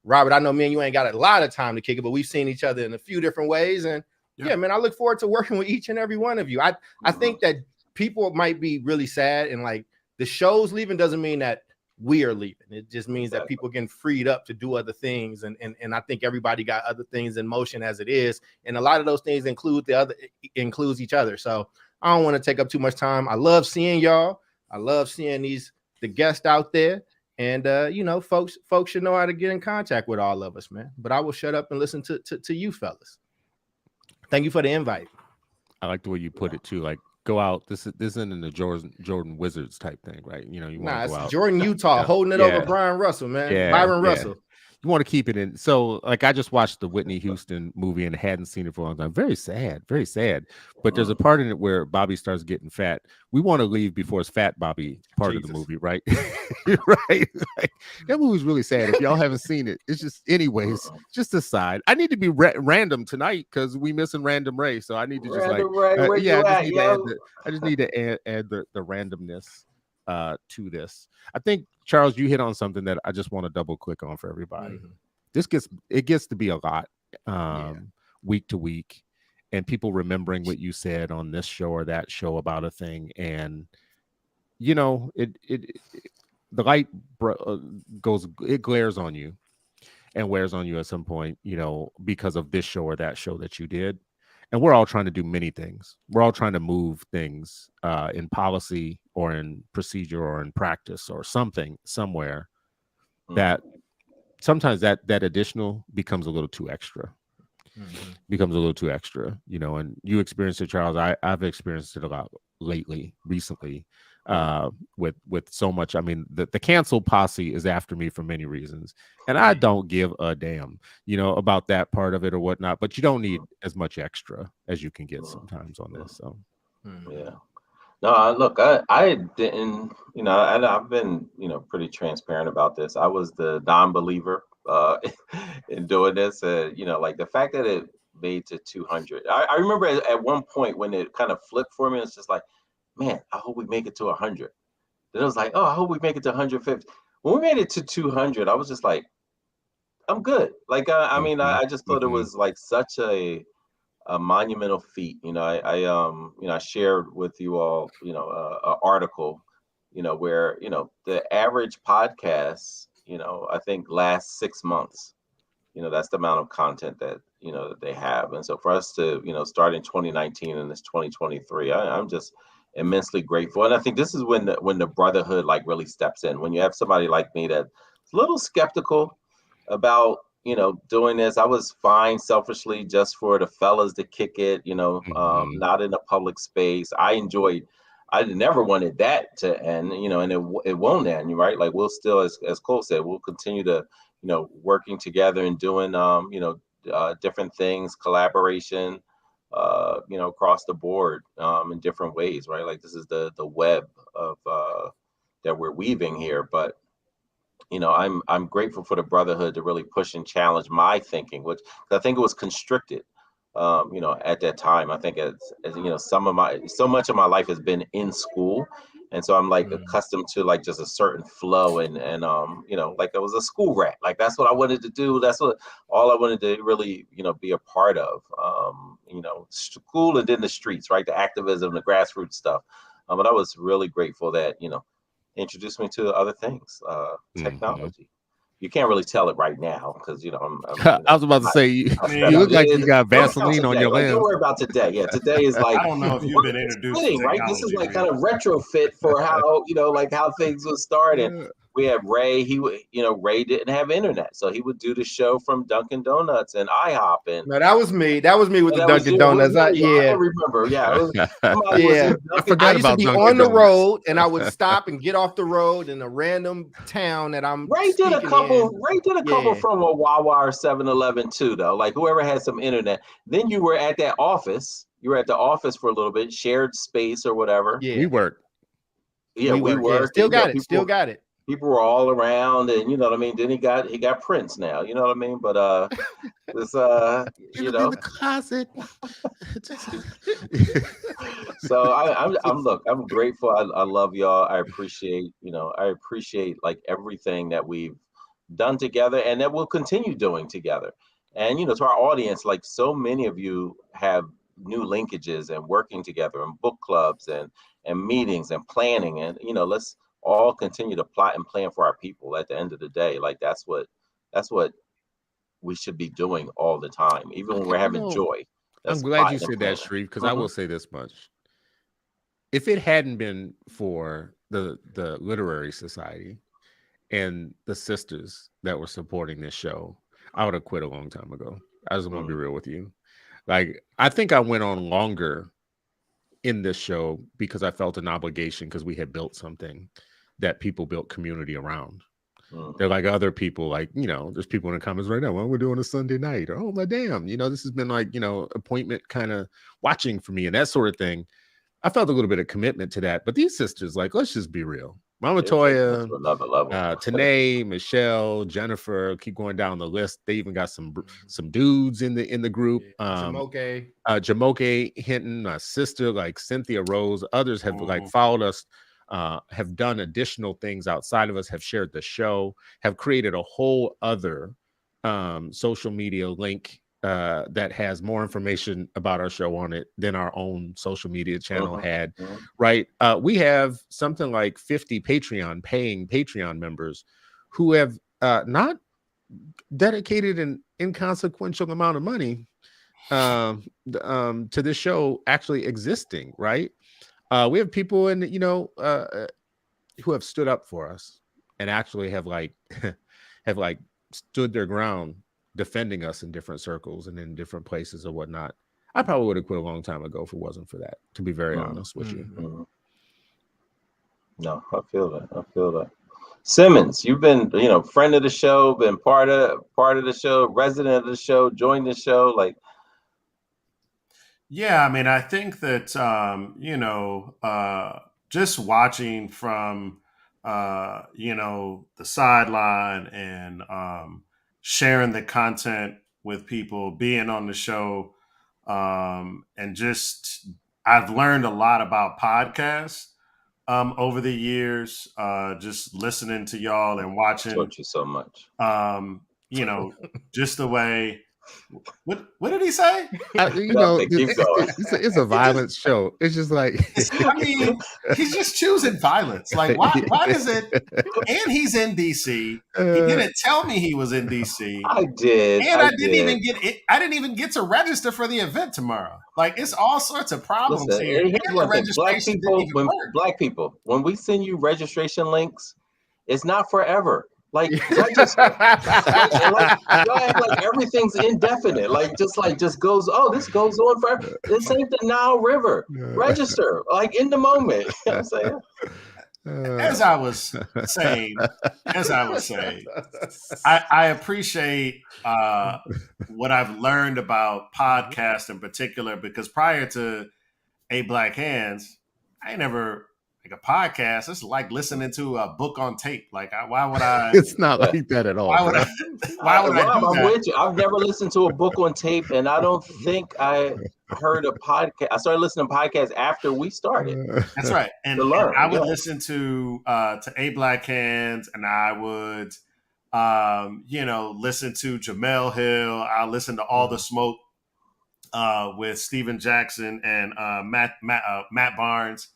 Robert, I know me and you ain't got a lot of time to kick it, but we've seen each other in a few different ways. And yeah, man, I look forward to working with each and every one of you. I think that people might be really sad, and like the show's leaving doesn't mean that we are leaving. It just means that people getting freed up to do other things. And I think everybody got other things in motion as it is. And a lot of those things includes each other. So I don't want to take up too much time. I love seeing y'all. I love seeing the guests out there. And you know, folks should know how to get in contact with all of us, man. But I will shut up and listen to you fellas. Thank you for the invite. I like the way you put it too. Like, go out. This isn't in the Jordan Wizards type thing, right? You know, you want to go out. Jordan Utah holding it over Brian Russell, man. Byron Russell. You want to keep it in. So, like, I just watched the Whitney Houston movie and hadn't seen it for a long time. Very sad, very sad. But there's a part in it where Bobby starts getting fat. We want to leave before it's Fat Bobby part of the movie, right? Right. Like, that movie's really sad. If y'all haven't seen it, it's just, anyways, just aside. I need to be random tonight because we missing Random Ray. So I need to just I just need to add the randomness to this. I think, Charles, you hit on something that I just want to double click on for everybody. Mm-hmm. It gets to be a lot week to week, and people remembering what you said on this show or that show about a thing, and you know, the light glares on you and wears on you at some point, you know, because of this show or that show that you did. And we're all trying to do many things. We're all trying to move things in policy or in procedure or in practice or something somewhere that sometimes that additional becomes a little too extra. Becomes a little too extra, you know. And you experienced it, Charles. I've experienced it a lot recently, with so much. I mean, the cancel posse is after me for many reasons, and I don't give a damn, you know, about that part of it or whatnot. But you don't need as much extra as you can get sometimes on this. So yeah. No, look, I didn't, you know, I've been, you know, pretty transparent about this. I was the non-believer in doing this. You know, like the fact that it made to 200. I remember at one point when it kind of flipped for me, it's just like, man, I hope we make it to 100. Then it was like, oh, I hope we make it to 150. When we made it to 200, I was just like, I'm good. Like, I mean, I just thought it was like such a monumental feat. You know, I shared with you all, you know, an article, you know, where, you know, the average podcast, you know, I think lasts 6 months, that's the amount of content that, that they have. And so for us to, start in 2019 and it's 2023, I'm just immensely grateful. And I think this is when the brotherhood like really steps in. When you have somebody like me that's a little skeptical about, doing this. I was fine selfishly just for the fellas to kick it, not in a public space. I never wanted that to end, and it won't end, right? Like we'll still, as Cole said, we'll continue to, working together and doing, different things, collaboration, across the board, in different ways, right? Like this is the web of that we're weaving here, but I'm grateful for the brotherhood to really push and challenge my thinking, which I think it was constricted, at that time. I think as so much of my life has been in school. And so I'm like accustomed to like just a certain flow and like I was a school rat. Like that's what I wanted to do. That's all I wanted to really, be a part of, school and then the streets, right? The activism, the grassroots stuff. But I was really grateful that, introduced me to other things, technology. You can't really tell it right now because I was about to say you look like you got Vaseline on your lens. Don't worry about today. Yeah, today is like I don't know if you've been introduced to right. This is like technology, kind of retrofit for how like how things would start. And we had Ray. Ray didn't have internet, so he would do the show from Dunkin' Donuts and IHOP. And no, that was me. That was me with the Dunkin' Donuts. I remember. Yeah, I used to be on the road, and I would stop and get off the road in a random town that I'm. Ray did a couple from a Wawa or 7-Eleven too, though. Like whoever had some internet. Then you were at that office. You were at the office for a little bit, shared space or whatever. Yeah, we worked. Yeah, we worked. Yeah, still got it. Still got it. People were all around, and you know what I mean. Then he got Prince now, you know what I mean. But this in the closet. So I'm grateful. I love y'all. I appreciate like everything that we've done together and that we'll continue doing together. And to our audience, like so many of you have new linkages and working together and book clubs and meetings and planning, and let's all continue to plot and plan for our people. At the end of the day, like that's what we should be doing all the time, even when we're having joy. I'm glad you said that, Sharif, because I will say this much. If it hadn't been for the Literary Society and the sisters that were supporting this show, I would have quit a long time ago. I just want to be real with you. Like, I think I went on longer in this show because I felt an obligation because we had built something that people built community around. They're like other people, like, there's people in the comments right now, well, we're doing a Sunday night, or, oh my damn, this has been like, appointment kind of watching for me and that sort of thing. I felt a little bit of commitment to that, but these sisters, like, let's just be real. Mama Toya, Tanae, Michelle, Jennifer, keep going down the list. They even got some dudes in the group. Jamoke Hinton, my sister, like Cynthia Rose, others have like followed us, have done additional things outside of us, have shared the show, have created a whole other social media link that has more information about our show on it than our own social media channel had, right? We have something like 50 paying Patreon members who have not dedicated an inconsequential amount of money to this show actually existing, right? We have people who have stood up for us and actually have stood their ground defending us in different circles and in different places or whatnot. I probably would have quit a long time ago if it wasn't for that, to be very honest with you. No, I feel that. Simmons, you've been, friend of the show, been part of the show, resident of the show, joined the show, like. Yeah, I mean, I think that just watching from the sideline and sharing the content with people, being on the show, and just I've learned a lot about podcasts over the years, just listening to y'all and watching. Taught you so much. Just the way What did he say? You know, Nothing, keep going. it's a violent show. It's just like I mean, he's just choosing violence. Like, why does it? And he's in DC. He didn't tell me he was in DC. I did. And I didn't even get it. I didn't even get to register for the event tomorrow. Like, it's all sorts of problems Listen, here. and here's And one the thing. registration didn't even work. Black people, when we send you registration links, it's not forever. Like, register. Y'all act like everything's indefinite. Like, just goes. Oh, this goes on forever. This ain't the Nile River. Register, like, in the moment. You know what I'm saying? As I was saying, I appreciate what I've learned about podcasts in particular, because prior to 8 Black Hands, I ain't never like a podcast. It's like listening to a book on tape. Like, why would I? It's not like that at all. Why would I? Why would I Rob, do I'm that? with you. I've never listened to a book on tape, and I don't think I heard a podcast. I started listening to podcasts after we started. That's right. And To learn, I would yeah. listen to 8 Black Hands, and I would listen to Jamel Hill. I listen to All the Smoke with Steven Jackson and Matt Barnes.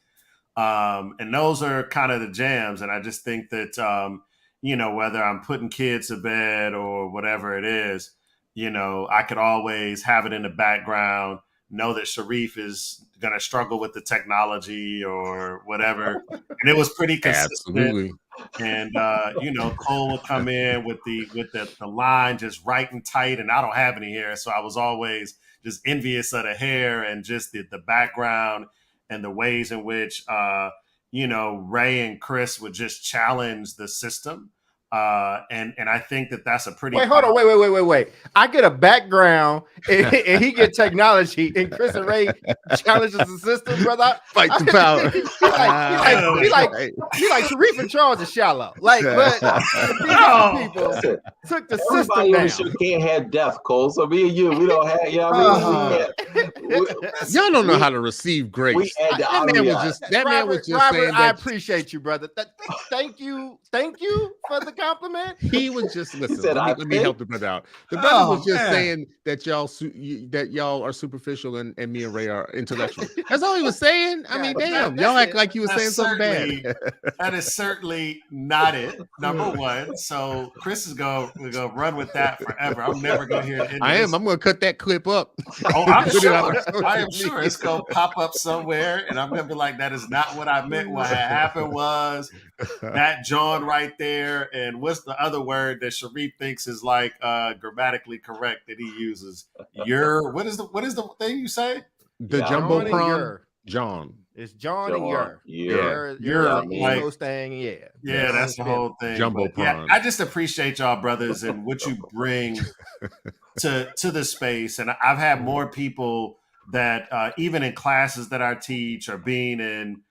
And those are kind of the jams. And I just think that, whether I'm putting kids to bed or whatever it is, I could always have it in the background, know that Sharif is going to struggle with the technology or whatever. And it was pretty consistent. Absolutely. And, Cole would come in with the line just right and tight, and I don't have any hair. So I was always just envious of the hair and just the background and the ways in which, Ray and Chris would just challenge the system. And I think that that's a pretty... Wait, hold on. Wait. I get a background and he get technology, and Chris and Ray challenges the system, brother. Fight the power. He like Sharif and Charles is shallow. Like, but these people Listen, took the everybody system on down. the show can't have death, Cole. So me and you, we don't have. You know what I mean? Y'all don't know how to receive grace. We had the That man was just Robert, saying I that appreciate you, brother. Thank you for the compliment. he was just listen. said, Let me help the brother out. The brother was just saying that y'all are superficial and me and Ray are intellectual. That's all he was saying. I mean, damn, y'all act like you were saying something bad. That is certainly not it. Number one. So Chris is gonna run with that forever. I'm never gonna hear it. I am. I'm gonna cut that clip up. Oh, I'm Put it sure. on social I am sure media. it's gonna pop up somewhere, and I'm gonna be like, "That is not what I meant. What had happened was that John right there." And what's the other word that Sharif thinks is like grammatically correct that he uses? What is the thing you say? The Yeah, jumbo John and prawn. Yer. John. It's John and Yer. Yeah. You're an like- East Coast thing, yeah. Yeah, that's the whole thing. Jumbo But yeah, prawn. I just appreciate y'all, brothers, and what you bring to the space. And I've had more people that even in classes that I teach or being in,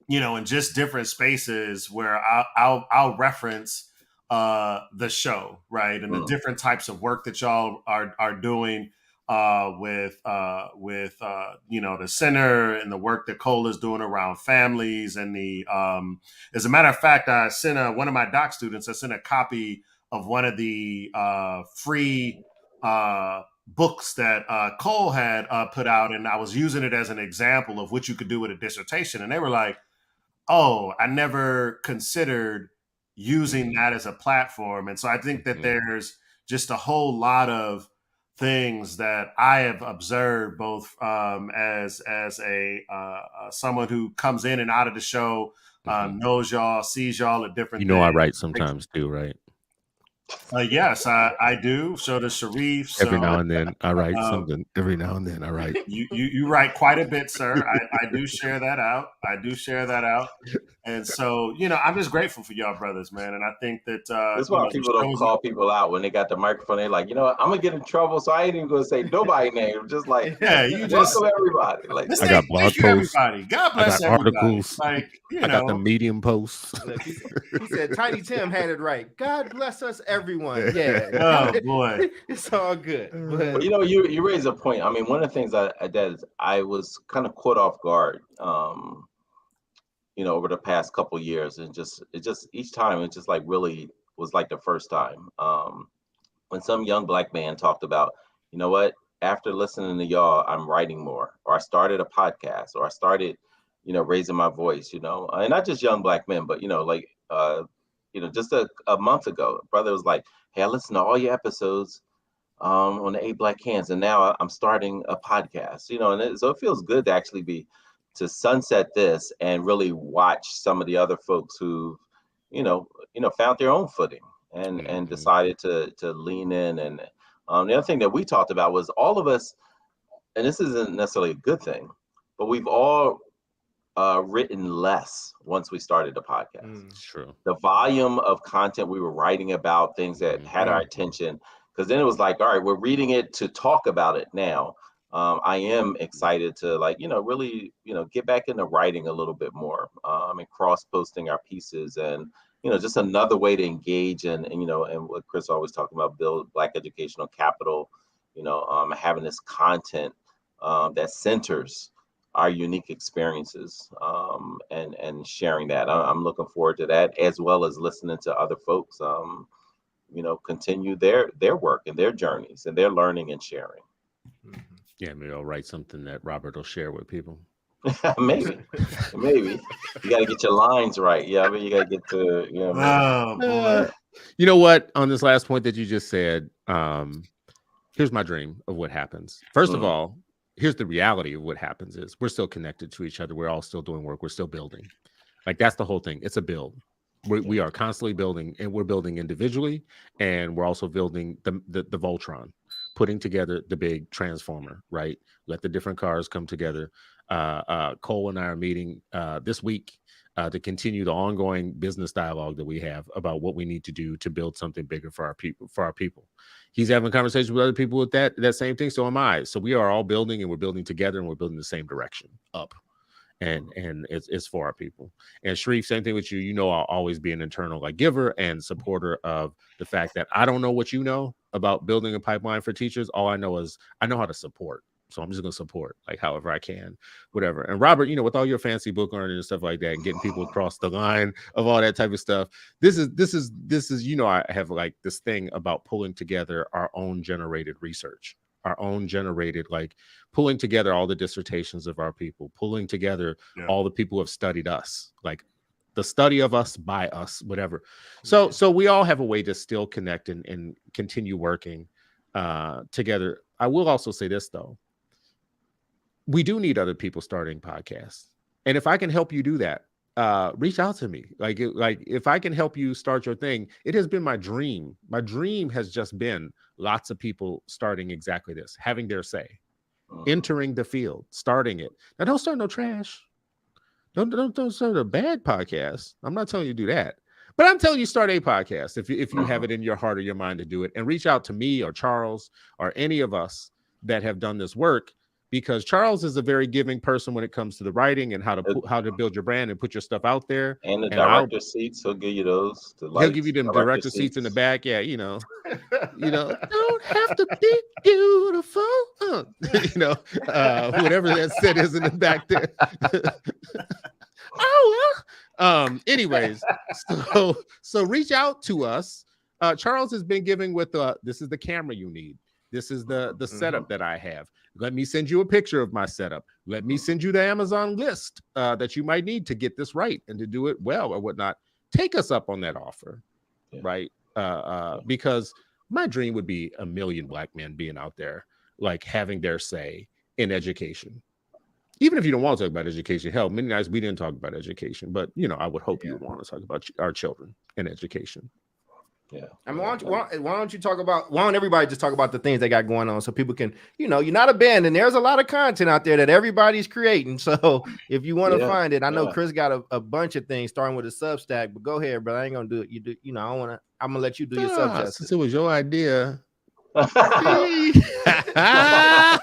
in just different spaces where I'll reference the show, right, and the different types of work that y'all are doing. With the center and the work that Cole is doing around families and as a matter of fact, I sent one of my doc students, I sent a copy of one of the free books that Cole had put out, and I was using it as an example of what you could do with a dissertation. And they were like, oh, I never considered using that as a platform. And so I think that there's just a whole lot of things that I have observed, both as a someone who comes in and out of the show, knows y'all, sees y'all at different. I write sometimes too, right? Yes, I do. So does Sharif. Every now and then I write something. Every now and then I write. You write quite a bit, sir. I do share that out. And so, I'm just grateful for y'all brothers, man. And I think that that's why people don't call people out when they got the microphone. They're like, I'm gonna get in trouble, so I ain't even gonna say nobody's name. I'm just like, you just welcome everybody. Like, I got blog posts. Everybody. God bless I got everybody. articles. Like, I got the Medium posts. Look, he said Tiny Tim had it right. God bless us, everyone. Yeah. Oh boy, it's all good. But But you raise a point. I mean, one of the things that I was kind of caught off guard, over the past couple years, and it just each time it just like really was like the first time. when some young Black man talked about, you know what, after listening to y'all, I'm writing more, or I started a podcast, or I started, raising my voice, and not just young Black men, but, just a month ago, brother was like, hey, I listened to all your episodes on the 8 Black Hands, and now I'm starting a podcast, so it feels good to actually to sunset this and really watch some of the other folks who, found their own footing and decided to lean in. And the other thing that we talked about was all of us, and this isn't necessarily a good thing, but we've all written less once we started the podcast. True. The volume of content we were writing about, things that had our attention, because then it was like, all right, we're reading it to talk about it now. I am excited to really, get back into writing a little bit more and cross-posting our pieces, and, just another way to engage and what Chris always talking about, build Black educational capital, having this content that centers our unique experiences and sharing that. I'm looking forward to that, as well as listening to other folks, continue their work and their journeys and their learning and sharing. Yeah, maybe I'll write something that Robert will share with people. maybe you got to get your lines right. Yeah, I mean, you got to get to you know what, on this last point that you just said, here's my dream of what happens. First of all, here's the reality of what happens is we're still connected to each other. We're all still doing work. We're still building. Like, that's the whole thing. It's a build. We are constantly building, and we're building individually, and we're also building the Voltron, putting together the big transformer, right? Let the different cars come together. Cole and I are meeting this week to continue the ongoing business dialogue that we have about what we need to do to build something bigger for our people. He's having conversations with other people with that same thing. So am I. So we are all building, and we're building together, and we're building the same direction up. And it's for our people. And Sharif, same thing with you. I'll always be an internal giver and supporter of the fact that I don't know what you know about building a pipeline for teachers. All I know is I know how to support. So I'm just going to support however I can, whatever. And Robert, with all your fancy book learning and stuff like that, and getting people across the line of all that type of stuff, this is I have this thing about pulling together our own generated research, our own generated, pulling together all the dissertations of our people, pulling together all the people who have studied us, the study of us by us, whatever. So we all have a way to still connect and continue working together. I will also say this, though. We do need other people starting podcasts. And if I can help you do that, reach out to me. If I can help you start your thing, it has been my dream. My dream has just been lots of people starting exactly this, having their say, entering the field, starting it. Now, don't start no trash. Don't start a bad podcast. I'm not telling you to do that. But I'm telling you, start a podcast if you have it in your heart or your mind to do it, and reach out to me or Charles or any of us that have done this work, because Charles is a very giving person when it comes to the writing and how to build your brand and put your stuff out there. And the director seats, he'll give you those. He'll give you them director seats in the back. Yeah, don't have to be beautiful. Whatever that set is in the back there. Anyways, so reach out to us. Charles has been giving with this is the camera you need. This is the setup that I have. Let me send you a picture of my setup. Let me send you the Amazon list that you might need to get this right and to do it well or whatnot. Take us up on that offer, right? Because my dream would be 1 million Black men being out there, having their say in education. Even if you don't want to talk about education, hell, many nights we didn't talk about education, but I would hope you would want to talk about our children and education. Yeah. I mean, why don't everybody just talk about the things they got going on so people can, you're not abandoned. There's a lot of content out there that everybody's creating. So if you want to find it, I know Chris got a bunch of things starting with a Substack, but go ahead, brother. I ain't gonna do it. You do, I'm gonna let you do your Substack. Since it was your idea. I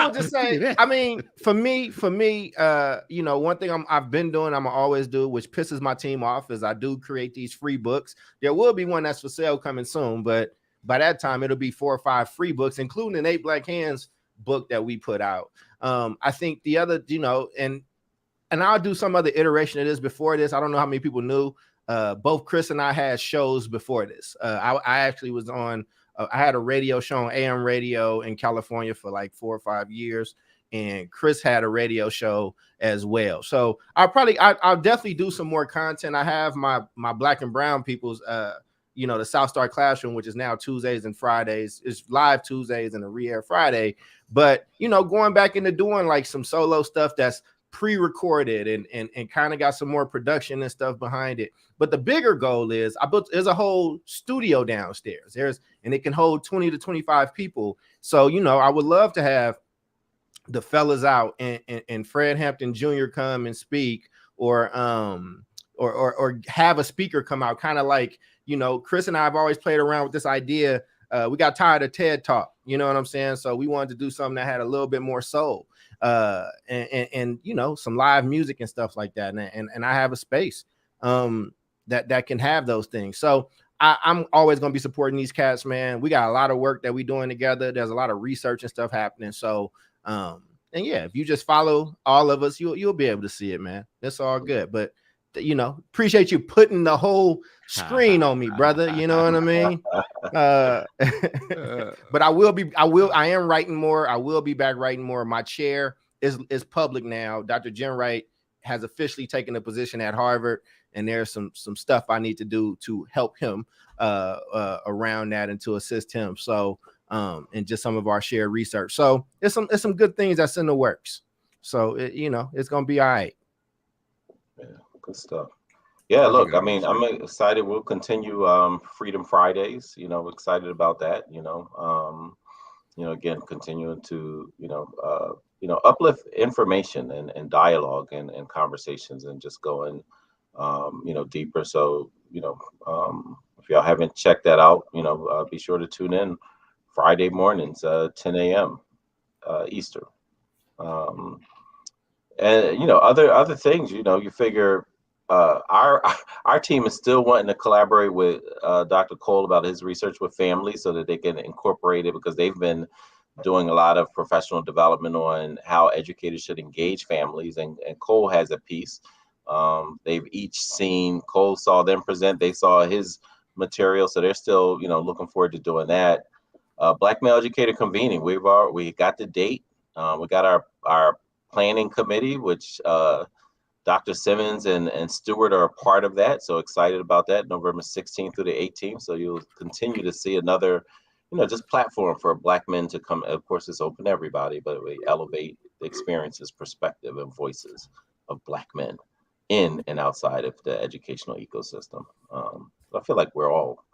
would just say, I mean, for me, one thing I've been doing, I'm gonna always do, which pisses my team off, is I do create these free books. There will be one that's for sale coming soon, but by that time it'll be 4 or 5 free books, including an 8 Black Hands book that we put out. I think the other, and I'll do some other iteration of this before this. I don't know how many people knew. Both Chris and I had shows before this. I actually was on I had a radio show on AM radio in California for like 4 or 5 years, and Chris had a radio show as well. So I'll definitely do some more content. I have my Black and Brown people's the South Star Classroom, which is now Tuesdays and Fridays. It's live Tuesdays and a re-air Friday. But going back into doing like some solo stuff that's pre-recorded and kind of got some more production and stuff behind it. But the bigger goal is there's a whole studio downstairs. And it can hold 20 to 25 people. So I would love to have the fellas out and Fred Hampton Jr. come and speak, or have a speaker come out, kind of like Chris and I have always played around with this idea. We got tired of TED Talk, you know what I'm saying? So we wanted to do something that had a little bit more soul, and some live music and stuff like that. And I have a space that can have those things. So I'm always going to be supporting these cats, man. We got a lot of work that we're doing together. There's a lot of research and stuff happening. So, and yeah, if you just follow all of us, you'll be able to see it, man. That's all good. But appreciate you putting the whole screen on me, brother. You know what I mean? But I am writing more. I will be back writing more. My chair is public now. Dr. Jen Wright has officially taken a position at Harvard, and there's some stuff I need to do to help him around that and to assist him. So, and just some of our shared research. So it's some good things that's in the works. So it's gonna be all right. Yeah, good stuff. Yeah, look, I mean, I'm excited. We'll continue Freedom Fridays. Excited about that. Again, continuing to uplift information and dialogue and conversations, and just going deeper. So if y'all haven't checked that out, be sure to tune in Friday mornings, 10 a.m. Eastern. And other things, you figure our team is still wanting to collaborate with Dr. Cole about his research with families, so that they can incorporate it, because they've been doing a lot of professional development on how educators should engage families, and Cole has a piece. They've each seen, Cole saw them present, they saw his material, so they're still looking forward to doing that. Black Male Educator Convening, we got the date. We got our planning committee, which Dr. Simmons and Stewart are a part of that. So excited about that, November 16th through the 18th. So you'll continue to see another, just platform for Black men to come. Of course, it's open to everybody, but we elevate the experiences, perspective, and voices of Black men in and outside of the educational ecosystem. I feel like we're all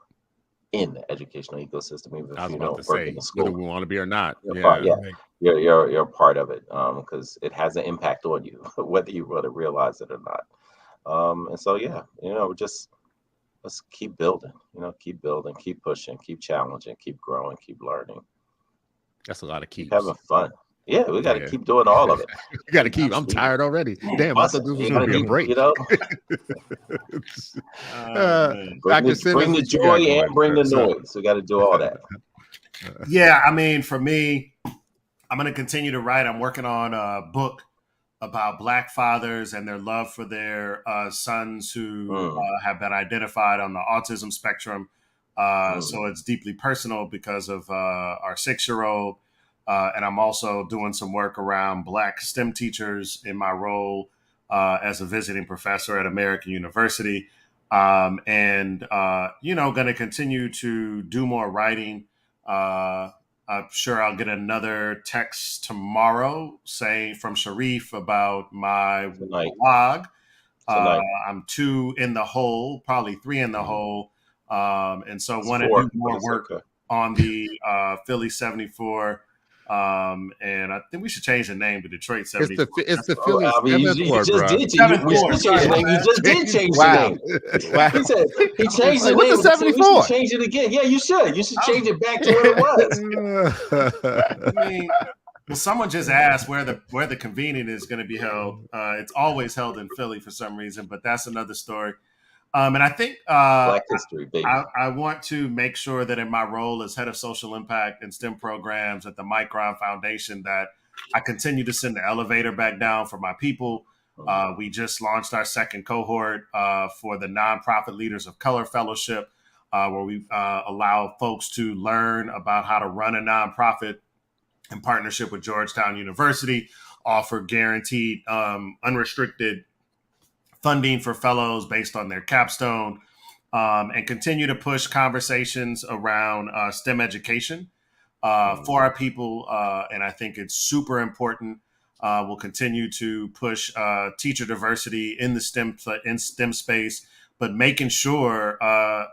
in the educational ecosystem, even if you don't work in the school, whether we want to be or not. You're a part of it, because it has an impact on you, whether you want to realize it or not. And so just let's keep building, keep pushing, keep challenging, keep growing, keep learning. That's a lot of keeps. Having fun. Yeah, we got to keep doing all of it. We got to keep. I'm tired already. Damn, I thought this was going to be a break. Bring the joy and bring the noise. We got to do all that. Yeah, I mean, for me, I'm going to continue to write. I'm working on a book about Black fathers and their love for their sons who have been identified on the autism spectrum. So it's deeply personal because of our 6-year-old. And I'm also doing some work around Black STEM teachers in my role as a visiting professor at American University. And going to continue to do more writing. I'm sure I'll get another text tomorrow from Sharif about my blog. I'm 2 in the hole, probably 3 in the hole. And so want to do more work on the Philly 74. And I think we should change the name to Detroit 74. It's the Philly 74, bro. You just did change the name. He said he changed the name. What's the 74? Change it again. Yeah, you should. You should change it back to what it was. I mean, well, someone just asked where the convening is going to be held. It's always held in Philly for some reason, but that's another story. And I think Black history, baby. I want to make sure that in my role as head of social impact and STEM programs at the Micron Foundation, that I continue to send the elevator back down for my people. We just launched our second cohort for the Nonprofit Leaders of Color Fellowship. where we allow folks to learn about how to run a nonprofit in partnership with Georgetown University, offer guaranteed unrestricted funding for fellows based on their capstone, and continue to push conversations around STEM education for our people. And I think it's super important. We'll continue to push teacher diversity in the STEM space, but making sure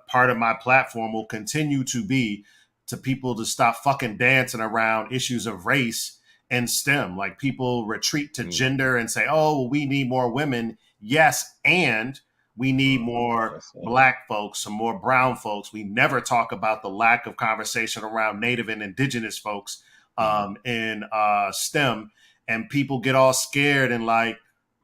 part of my platform will continue to be to people to stop fucking dancing around issues of race and STEM. Like, people retreat to gender and say, oh, well, we need more women. Yes, and we need more Black folks, some more brown folks. We never talk about the lack of conversation around Native and Indigenous folks in STEM. And people get all scared and like,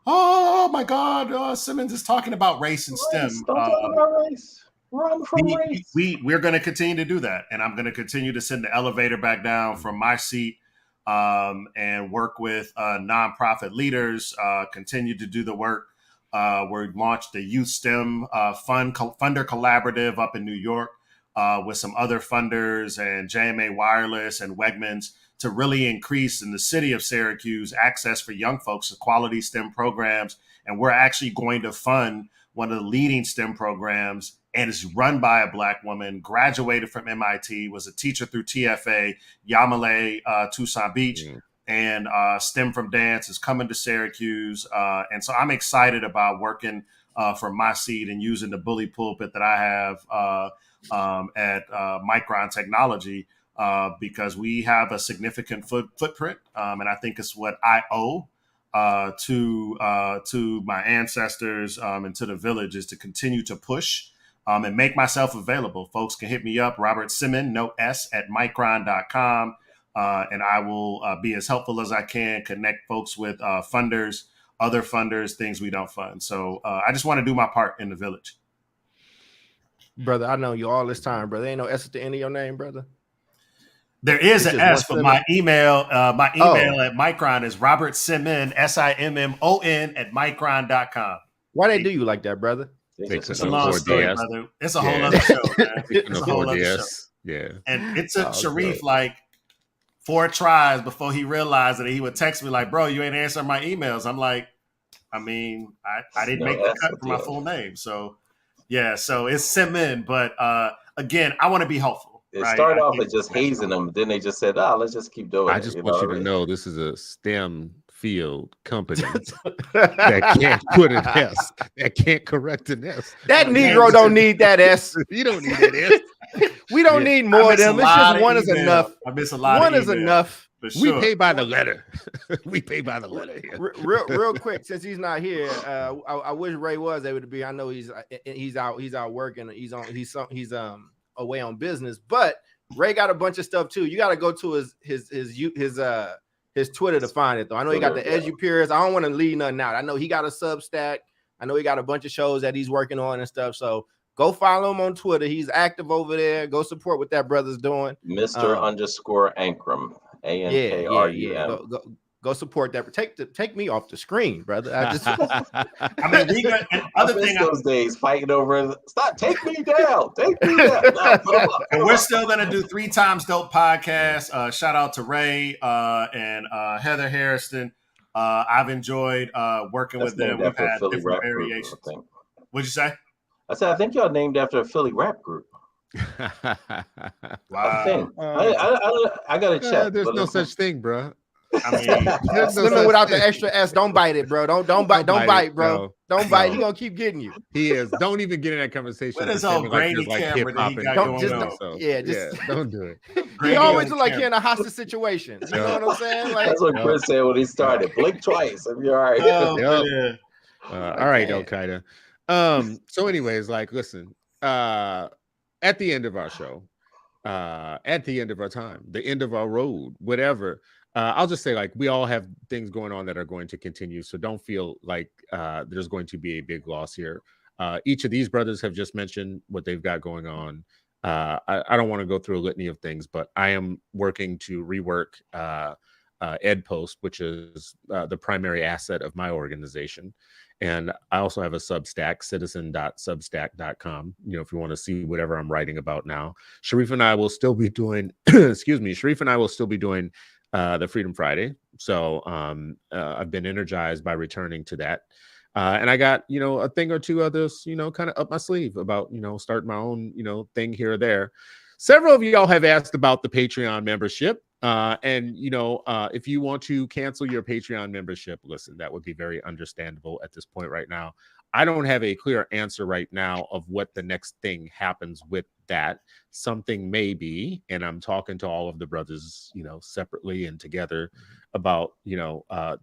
oh my God, Simmons is talking about race and STEM. Don't talk about race. Run from race. We're going to continue to do that. And I'm going to continue to send the elevator back down from my seat and work with nonprofit leaders, continue to do the work. We launched the Youth STEM Funder Collaborative up in New York with some other funders and JMA Wireless and Wegmans to really increase in the city of Syracuse access for young folks to quality STEM programs. And we're actually going to fund one of the leading STEM programs, and it's run by a Black woman, graduated from MIT, was a teacher through TFA, Yamale, Tucson Beach, and STEM from Dance is coming to Syracuse. And so I'm excited about working from my seat and using the bully pulpit that I have at Micron Technology because we have a significant footprint. And I think it's what I owe to my ancestors and to the village is to continue to push and make myself available. Folks can hit me up, Robert Simon, no S, at micron.com. And I will be as helpful as I can, connect folks with funders, other funders, things we don't fund. So I just want to do my part in the village. Brother, I know you all this time, brother. Ain't no S at the end of your name, brother. There is an S, but my email at Micron is Robert Simon, SIMMON at micron.com. Why they do you like that, brother? It's a long story, brother. It's a whole other show, man. It's a whole other show. Yeah. And it took Sharif like 4 tries before he realized that he would text me like, bro, you ain't answering my emails. I'm like, I mean, I didn't make the cut for my full name. So, yeah, so it's Simon. But again, I want to be helpful. It started off with just hazing them. Then they just said, let's just keep doing it. I just want you to know this is a STEM field company that can't put an S, that can't correct an S. That Negro don't need that S. You don't need that S. We don't need more of them. It's just one is enough. I miss a lot. One is enough. Sure. We pay by the letter. We pay by the letter. Real quick, since he's not here, I wish Ray was able to be. I know he's out working. He's away on business, but Ray got a bunch of stuff too. You got to go to his Twitter to find it though. I know he got the EduPeers. I don't want to leave nothing out. I know he got a Substack. I know he got a bunch of shows that he's working on and stuff. So go follow him on Twitter. He's active over there. Go support what that brother's doing. Mr. _ Ankrum. ANKRUM. Go support that. Take me off the screen, brother. I mean, we got other thing. Those days fighting over. Stop. Take me down. Take me down. And we're still gonna do 3 Times Dope podcast. Shout out to Ray and Heather Harrison. I've enjoyed working with them. We've had different variations. What'd you say? I said I think y'all named after a Philly rap group. Wow. I gotta check. There's no such thing, bro. I mean, Slimming without the extra S. Don't bite it, bro. Don't bite, bro. Don't bite. He gonna keep getting you. He is. Don't even get in that conversation. What is all grainy camera that he got going on? Don't do it. He always look like he in a hostage situation. You know what I'm saying? Like, that's what Chris said when he started. Blink twice. If you're all right. All right, Al-Qaeda. So anyways, like, listen, at the end of our show, at the end of our time, the end of our road, whatever, I'll just say, like, we all have things going on that are going to continue. So don't feel like there's going to be a big loss here. Each of these brothers have just mentioned what they've got going on. I don't want to go through a litany of things, but I am working to rework Ed Post, which is the primary asset of my organization. And I also have a Substack, citizen.substack.com, if you want to see whatever I'm writing about now. Sharif and I will still be doing, Sharif and I will still be doing the Freedom Friday. So I've been energized by returning to that. And I got, a thing or two others, kind of up my sleeve about, starting my own, thing here or there. Several of y'all have asked about the Patreon membership. And if you want to cancel your Patreon membership, listen, that would be very understandable at this point right now. I don't have a clear answer right now of what the next thing happens with that. Something may be, and I'm talking to all of the brothers, separately and together about,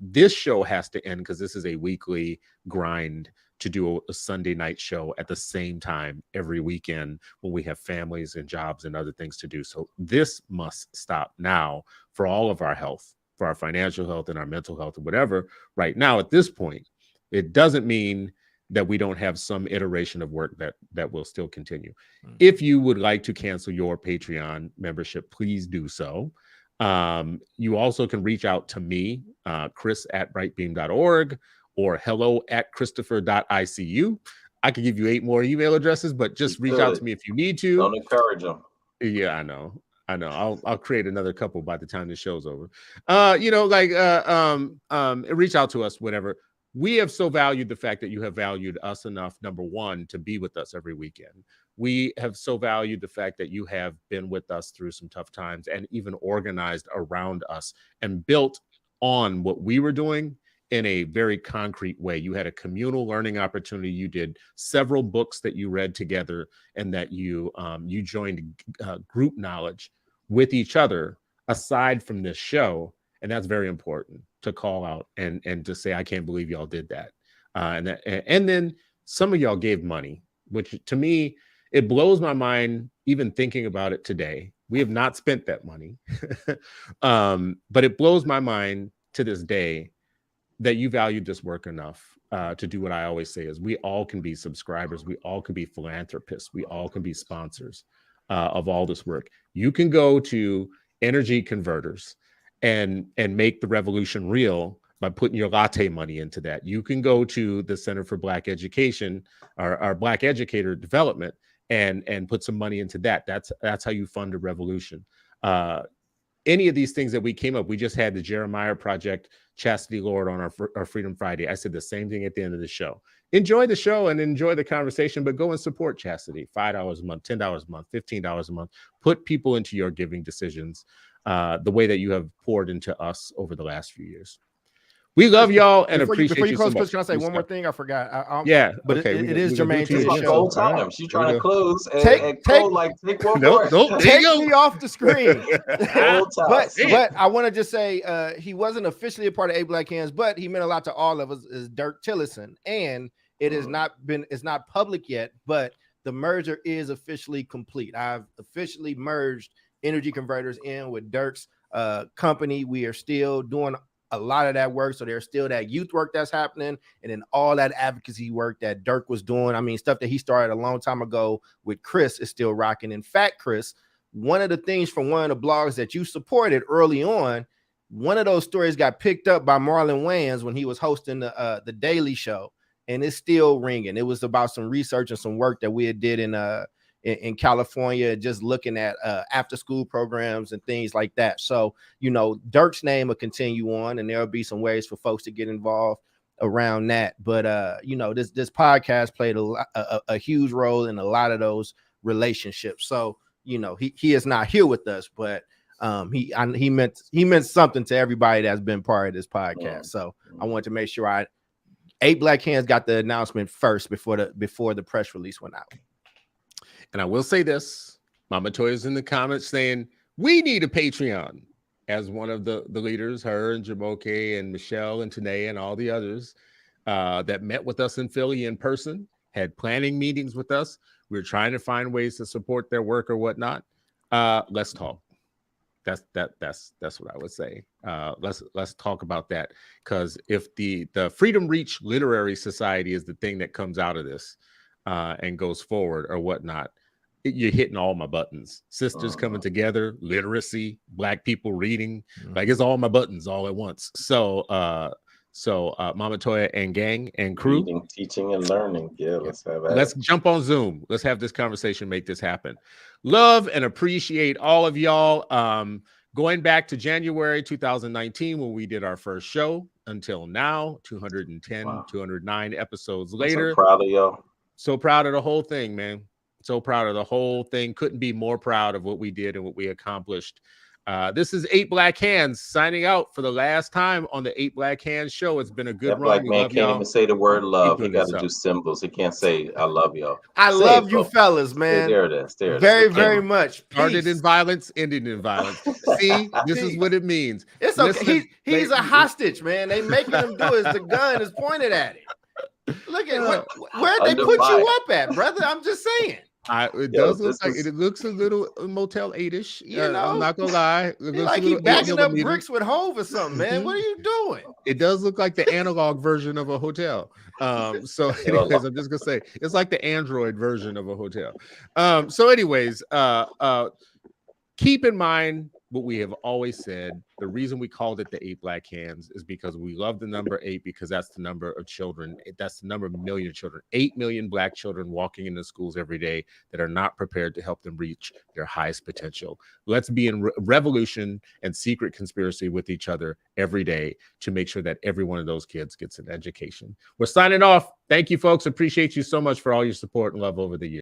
this show has to end because this is a weekly grind to do a Sunday night show at the same time every weekend when we have families and jobs and other things to do. So this must stop now for all of our health, for our financial health and our mental health and whatever. Right now, at this point, it doesn't mean that we don't have some iteration of work that will still continue. If you would like to cancel your Patreon membership, please do so. You also can reach out to me, chris@brightbeam.org, or hello@christopher.icu. I could give you 8 more email addresses, but just reach out to me if you need to. Don't encourage them. Yeah, I know. I'll create another couple by the time the show's over. Reach out to us, whatever. We have so valued the fact that you have valued us enough, number one, to be with us every weekend. We have so valued the fact that you have been with us through some tough times and even organized around us and built on what we were doing in a very concrete way. You had a communal learning opportunity. You did several books that you read together, and that you joined group knowledge with each other aside from this show. And that's very important to call out and to say, I can't believe y'all did that. And then some of y'all gave money, which to me, it blows my mind even thinking about it today. We have not spent that money, but it blows my mind to this day that you valued this work enough to do what I always say is we all can be subscribers. We all can be philanthropists. We all can be sponsors of all this work. You can go to Energy Converters and make the revolution real by putting your latte money into that. You can go to the Center for Black Education, our Black Educator Development, and put some money into that. That's how you fund a revolution. Any of these things that we came up, we just had the Jeremiah Project, Chastity Lord on our Freedom Friday. I said the same thing at the end of the show. Enjoy the show and enjoy the conversation, but go and support Chastity. $5 a month, $10 a month, $15 a month. Put people into your giving decisions the way that you have poured into us over the last few years. We love y'all and appreciate you so much. Can I say one more thing? I forgot. Yeah, but okay, it is germane to the like the show. whole time. She's trying to close and Take one more. Take me off the screen. but I want to just say he wasn't officially a part of 8 Black Hands, but he meant a lot to all of us. Is Dirk Tillison, and it has it's not public yet, but the merger is officially complete. I've officially merged Energy Converters in with Dirk's company. We are still doing a lot of that work. So there's still that youth work that's happening, and then all that advocacy work that Dirk was doing. I mean, stuff that he started a long time ago with Chris is still rocking. In fact, Chris, one of the things from one of the blogs that you supported early on, one of those stories got picked up by Marlon Wayans when he was hosting the Daily Show, and it's still ringing. It was about some research and some work that we had did in California, just looking at after school programs and things like that. So, Dirk's name will continue on, and there'll be some ways for folks to get involved around that. But, this podcast played a huge role in a lot of those relationships. So, he is not here with us, but he meant something to everybody that's been part of this podcast. So I wanted to make sure 8 Black Hands got the announcement first before the press release went out. And I will say this, Mama Toya's in the comments saying, we need a Patreon. As one of the leaders, her and Jamoke and Michelle and Tanae and all the others that met with us in Philly in person, had planning meetings with us. We were trying to find ways to support their work or whatnot. Let's talk. That's what I would say. Let's talk about that. Because if the Freedom Reach Literary Society is the thing that comes out of this and goes forward or whatnot, you're hitting all my buttons. Sisters coming together, literacy, Black people reading, like it's all my buttons all at once. So Mama Toya and gang and crew, Reading, teaching, and learning. Yeah, let's have that. let's jump on Zoom. Let's have this conversation, make this happen. Love and appreciate all of y'all. Going back to January 2019 when we did our first show until now, 210, 209 episodes later. I'm so proud of y'all. So proud of the whole thing, man. So proud of the whole thing. Couldn't be more proud of what we did and what we accomplished. This is 8 Black Hands signing out for the last time on the 8 Black Hands show. It's been a good That run. Black man can't even say the word love. He got to yourself. do symbols. He can't say I love y'all. I Say love it, you bro. fellas, man. There it is. There it is. Very, Okay. very much. Started Peace. in violence, ended in violence. See, this is what it means. It's okay. Listen, He's a hostage, man. They making him do it. The gun is pointed at it. Look at where'd they Under put fire. you up at, brother? I'm just saying. It Yo, does look this like is- it looks a little Motel 8-ish. You know? I'm not gonna lie. It He looks like a he little backing 8 up millimeter. bricks with Hove or something, man. What are you doing? It does look like the analog version of a hotel. So anyways, I'm just gonna say it's like the Android version of a hotel. So anyways, keep in mind what we have always said. The reason we called it the 8 Black Hands is because we love the number 8, because that's the number of children. That's the number of million children. 8 million Black children walking into schools every day that are not prepared to help them reach their highest potential. Let's be in revolution and secret conspiracy with each other every day to make sure that every one of those kids gets an education. We're signing off. Thank you, folks. Appreciate you so much for all your support and love over the years.